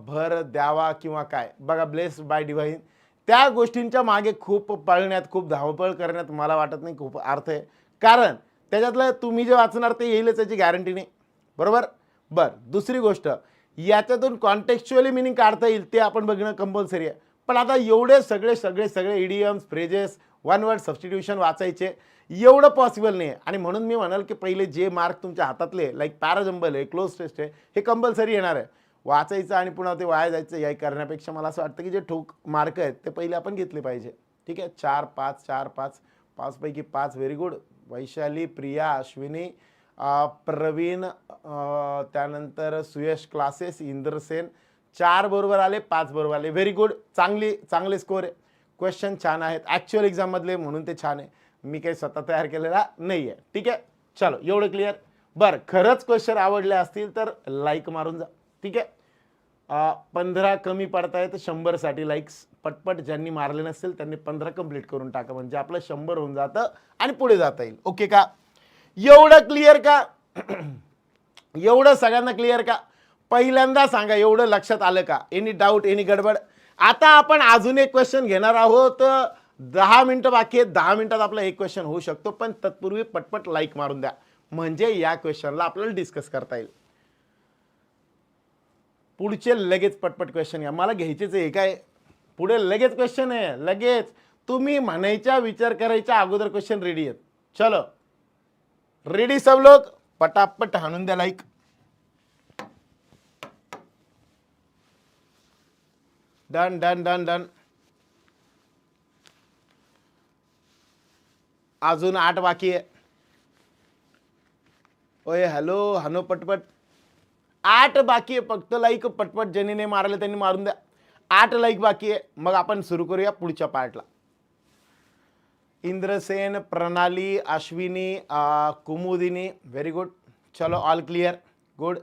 भर द्यावा किंवा काय. बघा, ब्लेस्ड बाय डिव्हाइन, त्या गोष्टींच्या मागे खूप पळण्यात, खूप धावपळ करण्यात मला वाटत नाही खूप अर्थ आहे. कारण त्याच्यातलं तुम्ही जे वाचणार ते येईलच याची गॅरंटी नाही, बरोबर. दुसरी गोष्ट, याच्यातून कॉन्टेक्च्युअली मिनिंग काढता येईल ते आपण बघणं कंपल्सरी आहे. पण आता एवढे सगळे इडियम्स, फ्रेजेस, 1 वर्ड सबस्टिट्यूशन वाचायचे एवढं पॉसिबल नाही आहे. आणि म्हणून मी म्हणाल की पहिले जे मार्क तुमच्या हातातले, लाईक पॅराजंबल आहे, क्लोज टेस्ट आहे, हे कंपल्सरी येणार आहे. वाचायचं आणि पुन्हा ते वाया जायचं या करण्यापेक्षा मला असं वाटतं की जे ठोक मार्क आहेत ते पहिले आपण घेतले पाहिजे, ठीक आहे. 4-5, 4-5, 5 पैकी 5, व्हेरी गुड. वैशाली, प्रिया, अश्विनी, प्रवीण, त्यानंतर सुयश क्लासेस, इंद्रसेन, 4 बरोबर आले, 5 बरोबर आले, व्हेरी गुड. चांगले स्कोर आहे. क्वेश्चन छान आहेत ॲक्च्युअल एक्झाममधले, म्हणून ते छान आहे. मी काही स्वतः तयार केलेला नाही आहे, ठीक आहे. चलो, एवढं क्लिअर. खरंच क्वेश्चन आवडले असतील तर लाईक मारून जा, ठीक आहे. 15 कमी पडतायत 100साठी लाईक्स. पटपट ज्यांनी मारले नसेल त्यांनी 15 कंप्लीट करून टाका, म्हणजे आपलं 100 होऊन जातं आणि पुढे जाता येईल. ओके का, एवढं क्लिअर का? एवढं सगळ्यांना क्लिअर का? पहिल्यांदा सांगा, एवढं लक्षात आलं का? एनी डाऊट, एनी गडबड? आता आपण अजून एक क्वेश्चन घेणार आहोत. 10 मिनिटं बाकी आहेत. 10 मिनिटात आपला एक क्वेश्चन होऊ शकतो, पण तत्पूर्वी पटपट लाईक मारून द्या, म्हणजे या क्वेश्चनला आपल्याला डिस्कस करता येईल. पुढचे लगेच पटपट क्वेश्चन या, मला घ्यायचेच आहे. काय पुढे लगेच क्वेश्चन आहे, लगेच. तुम्ही म्हणायचा विचार करायच्या अगोदर क्वेश्चन रेडी आहेत. चलो, रेडी सब लोग? पटापट हाणून द्या like. Done done done done. अजून 8 बाकी आहे. ओय हॅलो हॅलो पटपट. 8 बाकी आहे फक्त लाईक पटपट. ज्यांनी मारले त्यांनी मारून द्या. 8 लाईक बाकी आहे. मग आपण सुरू करूया पुढच्या पार्टला. इंद्रसेन, प्रणाली, अश्विनी, कुमुदिनी, व्हेरी गुड. चलो ऑल क्लिअर, गुड.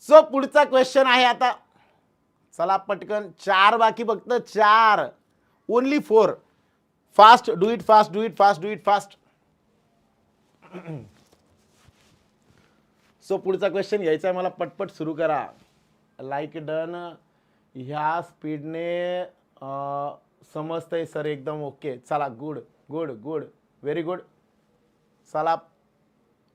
सो पुढचा क्वेश्चन आहे आता. चला पटकन. 4 बाकी फक्त 4. Only 4. Fast do it, fast do it, fast do it, fast. So पुढचा क्वेश्चन घ्यायचा आहे मला. पटपट सुरू करा. Like done. ह्या स्पीडने समजतंय सर एकदम ओके. चला good good good, very good. चला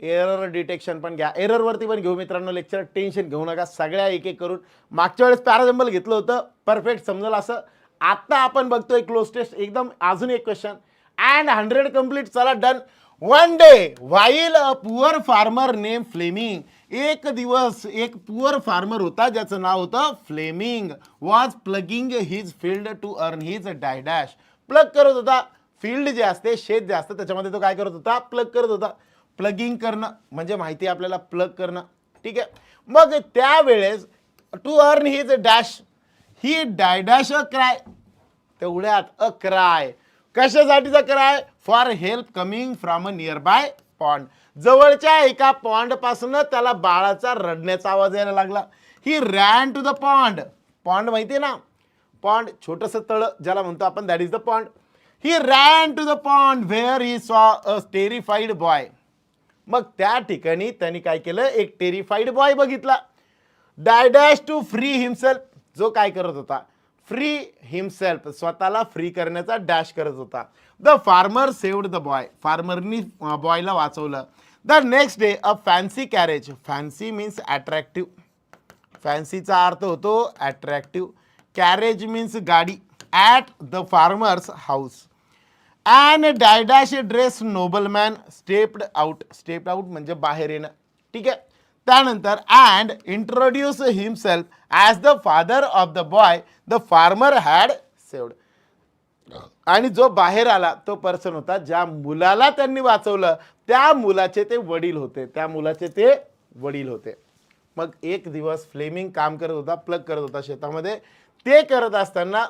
एरर डिटेक्शन पण घ्या. एररवरती पण घेऊ मित्रांनो लेक्चर. टेन्शन घेऊ नका. सगळ्या एक एक करून. मागच्या वेळेस पॅराजम्बल घेतलं होतं, परफेक्ट समजलं असं. आता आपण बघतोय क्लोज टेस्ट एकदम. अजून एक क्वेश्चन अँड 100 कंप्लीट. चला done. One day while a poor farmer name Fleming. एक दिवस एक पुअर फार्मर होता ज्याचं नाव होतं Fleming. Was plugging his field to earn his die dash. Plug करत होता. फील्ड जे असते, शेत जे असतं, त्याच्यामध्ये तो काय करत होता? प्लग करत होता. प्लगिंग करणं म्हणजे माहिती आपल्याला, प्लग करणं. ठीक आहे. मग त्यावेळेस to earn his dash, he die dash a cry. तेवढ्यात अ क्राय. कशासाठीचा cry? For help coming from a nearby pond. जवळच्या एका पॉन्ड पासून त्याला बाळाचा रडण्याचा आवाज यायला लागला. He ran to the pond. Pond माहितीये ना, पॉन्ड छोटंसं तळ ज्याला म्हणतो आपण, that is the pond. He ran to the pond where he saw a terrified boy. मग त्या ठिकाणी त्यांनी काय केलं? एक टेरिफाईड बॉय बघितला. Die dash to free himself. जो काय करत होता? फ्री हिमसेल्फ, स्वतःला फ्री करण्याचा डॅश करत होता. The farmer saved the boy. फार्मरनी बॉयला वाचवलं. The next day a fancy carriage. Fancy means attractive. फॅन्सीचा अर्थ होतो अट्रॅक्टिव्ह. कॅरेज मीन्स गाडी. At the farmer's house. And dash dress nobleman stepped out. Stepped out म्हणजे बाहेर येणं. ठीक आहे. त्यानंतर and introduce himself as the father of the boy the farmer had saved. आणि जो बाहेर आला तो पर्सन होता ज्या मुलाला त्यांनी वाचवलं, त्या मुलाचे ते वडील होते. त्या मुलाचे ते वडील होते. मग एक दिवस फ्लेमिंग काम करत होता, प्लग करत होता शेतामध्ये. ते करत असताना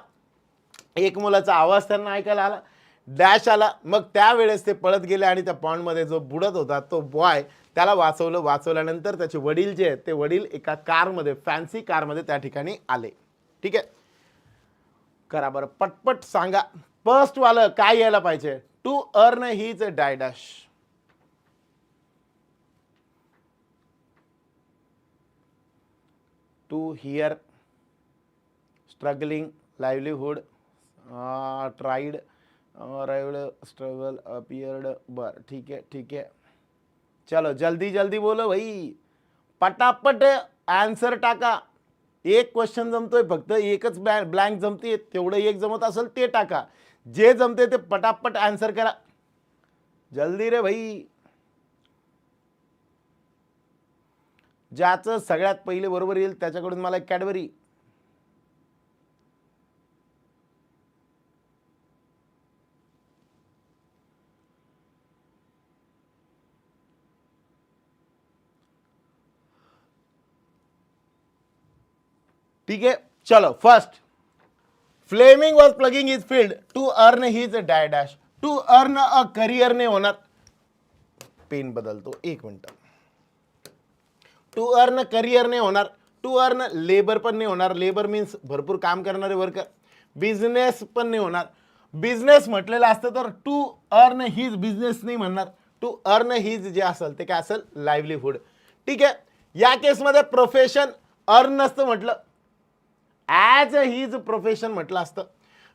एक मुलाचा आवाज त्यांना ऐकायला आला. डॅश आला. मग त्यावेळेस ते पळत गेले आणि त्या पॉन्डमध्ये जो बुडत होता तो बॉय, त्याला वाचवलं. वाचवल्यानंतर त्याचे वडील जे आहेत ते वडील एका कारमध्ये, फॅन्सी कारमध्ये त्या ठिकाणी आले. ठीक आहे. करा बरं पटपट सांगा. फर्स्ट वालं काय यायला पाहिजे? To earn his die dash. To hear, struggling, livelihood, tried, arrived, struggle, appeared. बर ठीक है ठीक है. चलो जल्दी जल्दी बोलो भाई. पटापट आन्सर टाका. एक क्वेश्चन जमतोय फक्त, एकच ब्लँक जमते, तेवढं एक जमत असेल ते टाका. जे जमते ते पटापट आन्सर करा. जल्दी रे भाई. ज्याचं सगळ्यात पहिले बरोबर येईल त्याच्याकडून मला एक कॅडबरी. ठीक है. चलो first, Fleming was plugging his field to earn his die dash. To earn a career ने होणार. पेन बदलतो एक मिनिट. टू अर्न करिअर ने होणार. टू अर्न लेबर पण नाही होणार. लेबर मीन्स भरपूर काम करणारे वर्कर. बिझनेस पण नाही होणार. बिझनेस म्हटलेलं असतं तर टू अर्न हिज बिझनेस नाही म्हणणार. टू अर्न हिज जे असेल ते काय असेल? लाईव्हलीहूड. ठीक आहे. या केसमध्ये प्रोफेशन अर्न नसतं म्हटलं, ॲज अ हिज प्रोफेशन म्हटलं असतं.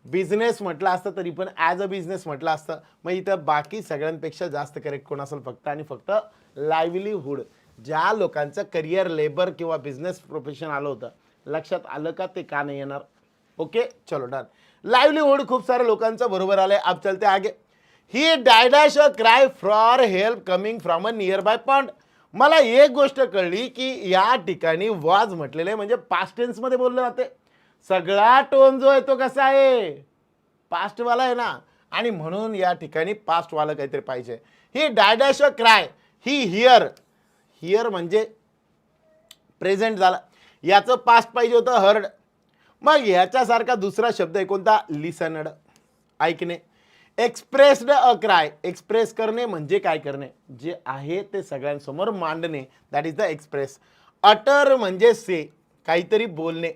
बिझनेस म्हटलं असतं तरी पण ॲज अ बिझनेस म्हटलं असतं. मग इथं बाकी सगळ्यांपेक्षा जास्त करेक्ट कोण असेल? फक्त आणि फक्त लाईव्हलीहूड. ज्या लोकांचं करिअर लेबर किंवा बिझनेस प्रोफेशन आलं होतं. लक्षात आलं का ते का नाही येणार? ओके चलो डन. लाईव्हलीहूड खूप साऱ्या लोकांचं बरोबर आलंय. अब चलते आगे. He dash a cry for help coming from a nearby pond. मला एक गोष्ट कळली की या ठिकाणी वॉज म्हटलेले म्हणजे पास्ट टेन्स मध्ये बोललं जाते. सगळा टोन जो आहे तो कसा आहे? पास्टवाला आहे ना. आणि म्हणून या ठिकाणी पास्ट वाला काहीतरी पाहिजे. ही डायडॅश क्राय, ही हिअर, हिअर म्हणजे प्रेझेंट झाला, याचं पास्ट पाहिजे होतं हर्ड. मग ह्याच्यासारखा दुसरा शब्द आहे कोणता, लिसनड, ऐकणे. एक्सप्रेस्ड अ क्राय, एक्सप्रेस करणे म्हणजे काय करणे, जे आहे ते सगळ्यांसमोर मांडणे, that is the express. Utter म्हणजे से, काहीतरी बोलणे,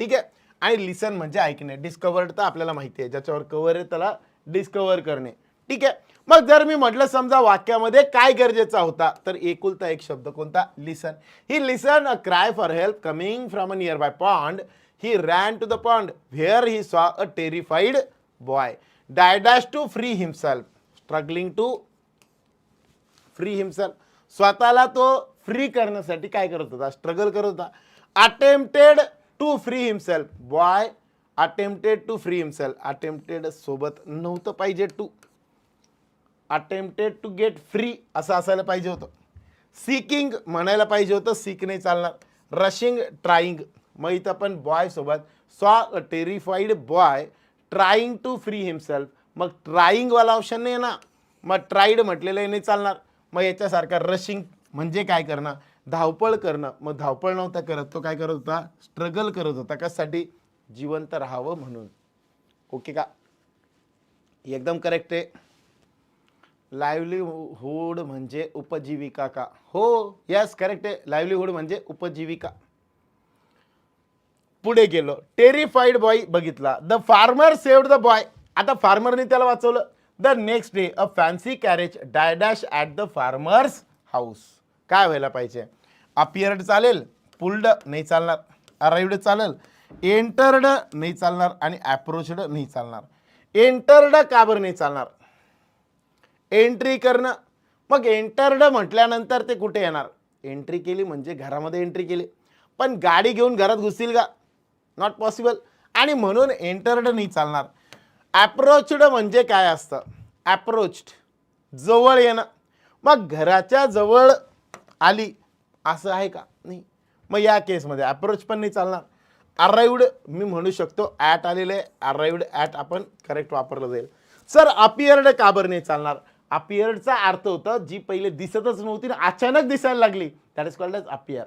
ठीक आहे. आणि लिसन म्हणजे ऐकणे. डिस्कवर्ड तर आपल्याला माहिती आहे, ज्याच्यावर कव्हर आहे त्याला डिस्कवर करणे, ठीक आहे. मग जर मी म्हटलं समजा वाक्यामध्ये काय गरजेचा होता, तर एकुलता एक शब्द कोणता, listen. He listen a cry for help coming from a nearby pond. He ran to the pond where he saw a terrified boy. Dash to free himself. Struggling to free himself. स्वतःला तो फ्री करण्यासाठी काय करत होता, स्ट्रगल करत होता. Attempted to free himself. Boy attempted to free himself. Attempted सोबत नव्हतं पाहिजे to. Attempted to get free असं असायला पाहिजे होतं. सीकिंग म्हणायला पाहिजे होतं, सीक नाही चालणार. Rushing, trying. मग इथं पण बॉय सोबत saw a terrified boy trying to free himself. मग ट्राईंग वाला ऑप्शन नाही ना, मग ट्राईड म्हटलेलं नाही चालणार. मग याच्यासारखा रशिंग म्हणजे काय करणं, धावपळ करणं. मग धावपळ नव्हता करत, तो काय करत होता, स्ट्रगल करत होता. कशासाठी, जिवंत राहावं म्हणून. ओके का, एकदम करेक्ट आहे. लाईव्हलीहूड म्हणजे उपजीविका का, हो यस करेक्ट आहे. लाईव्हलीहूड म्हणजे उपजीविका. पुढे गेलो, टेरिफाईड बॉय बघितला. The farmer saved the boy. आता फार्मरने त्याला वाचवलं. The next day a fancy carriage dash at the farmer's house. काय व्हायला पाहिजे, अपियर्ड चालेल, पुल्ड नाही चालणार, अराइव्ड चालेल, एंटर्ड नाही चालणार आणि अप्रोचड नाही चालणार. एंटर्ड का बरं नाही चालणार, एंट्री करणं. मग एंटर्ड म्हटल्यानंतर ते कुठे येणार, एंट्री केली म्हणजे घरामध्ये एंट्री केली, पण गाडी घेऊन घरात घुसतील का, नॉट पॉसिबल. आणि म्हणून एंटर्ड नाही चालणार. अप्रोचड म्हणजे काय असतं, अप्रोच्ड जवळ येणं. मग घराच्या जवळ आली असं आहे का, नाही. मग या केसमध्ये अप्रोच पण नाही चालणार. अराइव्ड मी म्हणू शकतो ॲट आलेलं आहे, अराइव्ड ॲट आपण करेक्ट वापरलं जाईल. सर अपियर्ड का बरं नाही चालणार, अपियर्डचा अर्थ होता जी पहिले दिसतच नव्हती ना अचानक दिसायला लागली, that is called as appear.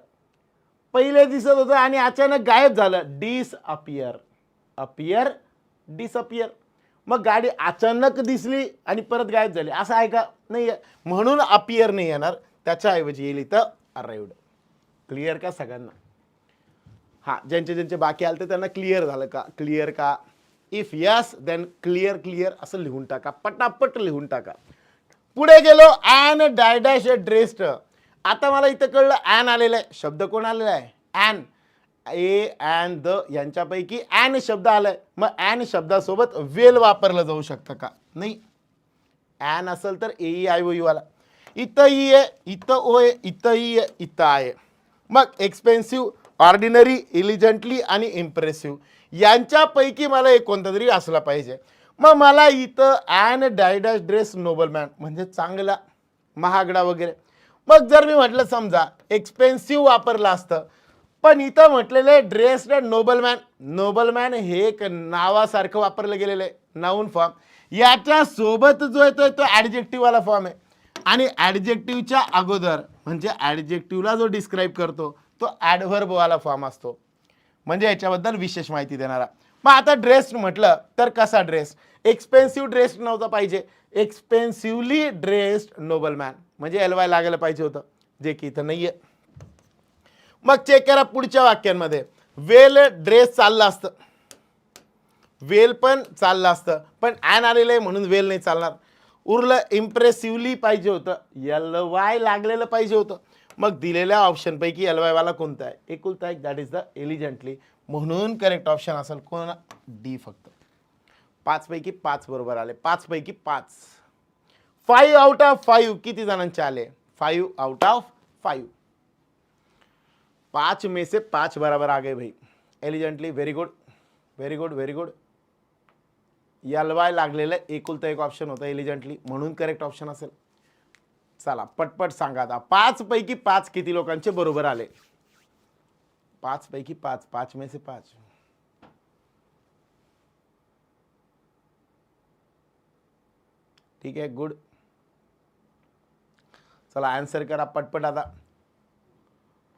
पहिले दिसत होतं आणि अचानक गायब झालं, डिसअपियर. Appear disappear. मग गाडी अचानक दिसली आणि परत गायब झाली असं आहे का, नाही. म्हणून अपियर नाही येणार, त्याच्याऐवजी येईल इथं अराइव्ड. क्लिअर का सगळ्यांना, हां ज्यांचे ज्यांचे बाकी आले त्यांना क्लिअर झालं का, क्लिअर का. If yes then clear clear असं लिहून टाका, पटापट लिहून टाका. पुढे गेलो, ॲन डॅश ड्रेस्ड. आता मला इथं कळलं ॲन आलेलं आहे, शब्द कोण आलेला आहे, ॲन. ए अँड द यांच्यापैकी ॲन शब्द आलाय. मग ॲन शब्दासोबत वेल वापरलं जाऊ शकतं का, नाही. ॲन असेल तर ए आय ओ यू आला. इथं ई आहे, इथं ओ आहे, इथं ई आहे, इथं आहे. मग एक्सपेन्सिव्ह, ऑर्डिनरी, इलिजंटली आणि इम्प्रेसिव्ह यांच्यापैकी मला एक कोणता तरी असला पाहिजे. मग मला इथं ॲन डॅश ड्रेस नोबलमॅन म्हणजे चांगला, महागडा वगैरे. मग जर मी म्हटलं समजा एक्सपेन्सिव्ह वापरलं असतं, पण इथं म्हटलेलं आहे ड्रेस्ड नोबलमॅन. नोबलमॅन हे एक नावासारखं वापरलं गेलेलं आहे, नाऊन फॉर्म. याच्या सोबत जो येतोय तो ॲडजेक्टिव्ह वाला फॉर्म आहे. आणि ॲडजेक्टिव्हच्या अगोदर म्हणजे ॲडजेक्टिव्हला जो डिस्क्राईब करतो तो ॲडव्हर्ब वाला फॉर्म असतो, म्हणजे याच्याबद्दल विशेष माहिती देणारा. मग आता ड्रेस्ड म्हटलं तर कसा ड्रेस, एक्सपेन्सिव्ह ड्रेस्ड नव्हता पाहिजे, एक्सपेन्सिव्हली ड्रेस्ड नोबलमॅन म्हणजे एल वाय लागायला पाहिजे होतं, जे की इथं नाहीये. मग चेक करा पुढच्या वाक्यांमध्ये, वेल ड्रेस चाललं असतं, वेल पण चाललं असतं, पण ॲन आलेलं आहे म्हणून वेल नाही चालणार. उरलं इम्प्रेसिव्हली पाहिजे होतं, एल वाय लागलेलं पाहिजे होतं. मग दिलेल्या ऑप्शनपैकी एल वाय वाला कोणता आहे, एकुलता एक, दॅट इज द एलिजंटली. म्हणून करेक्ट ऑप्शन असेल कोण, डी. फक्त 5 पैकी 5 बरोबर आले, 5 पैकी 5. 5 आउट ऑफ 5 किती जणांचे आले, 5 आउट ऑफ 5. 5 में से 5 बराबर आ गए भाई. Elegantly, very good very good very good. L Y लागलेलं एकुलता एक ऑप्शन होता एलिजंटली, म्हणून करेक्ट ऑप्शन असेल. चला पटपट सांगा आता, 5 पैकी 5 किती लोकांचे बरोबर आले, 5 पैकी 5, 5 में से 5. ठीक आहे, गुड. चला आन्सर करा पटपट आता.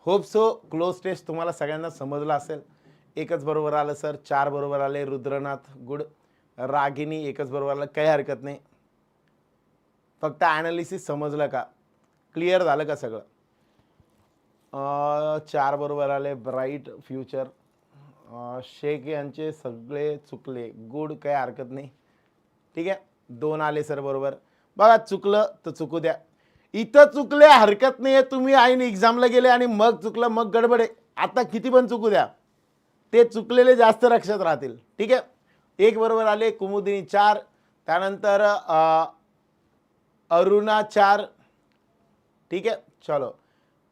होप सो क्लोज टेस्ट तुम्हाला सगळ्यांना समजलं असेल. एकच बरोबर आलं सर, 4 बरोबर आले. रुद्रनाथ गुड. रागिनी एकच बरोबर आलं, काही हरकत नाही. फक्त ॲनालिसिस समजलं का, क्लिअर झालं का सगळं? 4 बरोबर आले. Bright future. शेख यांचे सगळे चुकले, गुड, काही हरकत नाही. ठीक आहे, 2 आले सर बरोबर. बघा चुकलं तर चुकू द्या, इथं चुकले हरकत नाही आहे. तुम्ही आईन एक्झामला गेले आणि मग चुकलं, मग गडबड आहे. आता किती पण चुकू द्या, ते चुकलेले जास्त लक्षात राहतील. ठीक आहे, 1 बरोबर आले. कुमुदिनी 4, त्यानंतर अरुणा 4. ठीक आहे, चलो.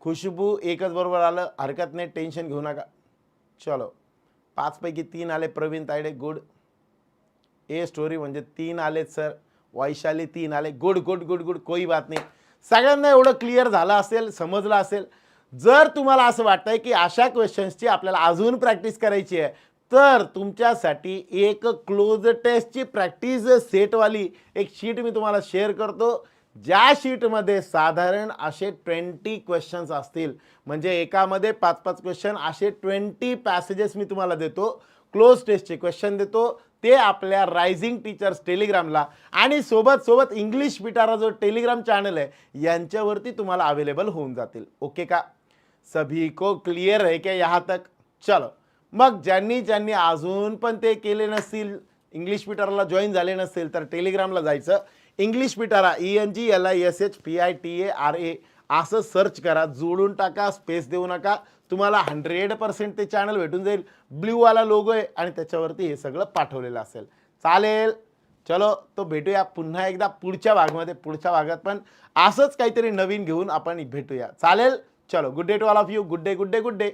खुशबू एकच बरोबर आलं, हरकत नाही, टेन्शन घेऊ नका. चलो 5 पैकी 3 आले. Praveen Taide good. A story म्हणजे 3 आले सर. वैशाली 3 आले. गुड गुड गुड गुड, कोई बात नाही. सगळ्यांना एवढं क्लिअर झालं असेल, समजलं असेल. जर तुम्हाला असं वाटतंय की अशा क्वेश्चन्सची आपल्याला अजून प्रॅक्टिस करायची आहे, तर तुमच्यासाठी एक क्लोज टेस्टची प्रॅक्टिस सेटवाली एक शीट मी तुम्हाला शेअर करतो. ज्या शीटमध्ये साधारण असे 20 क्वेश्चन्स असतील, म्हणजे एकामध्ये 5-5 क्वेश्चन, असे 20 पॅसेजेस मी तुम्हाला देतो. क्लोज टेस्टचे क्वेश्चन देतो, ते आपल्या रायझिंग टीचर्स टेलिग्रामला आणि सोबत इंग्लिश पिटारा जो टेलिग्राम चॅनल आहे यांच्यावरती तुम्हाला अवेलेबल होऊन जातील. ओके का? सभी को क्लियर है क्या यहाँ तक? चलो मग ज्यांनी ज्यांनी अजून पण ते केले नसतील, इंग्लिश पिटाराला जॉईन झाले नसतील, तर टेलिग्रामला जायचं. इंग्लिश पिटारा ENGLISHPITARA असं सर्च करा, जोडून टाका, स्पेस देऊ नका. तुम्हाला 100% ते चॅनल भेटून जाईल. ब्ल्यूवाला लोगो आहे आणि त्याच्यावरती हे सगळं पाठवलेलं असेल. चालेल, चलो तो भेटूया पुन्हा एकदा पुढच्या भागामध्ये. पुढच्या भागात पण असंच काहीतरी नवीन घेऊन आपण भेटूया. चालेल, चलो. Good day to all of you. Good day good day good day.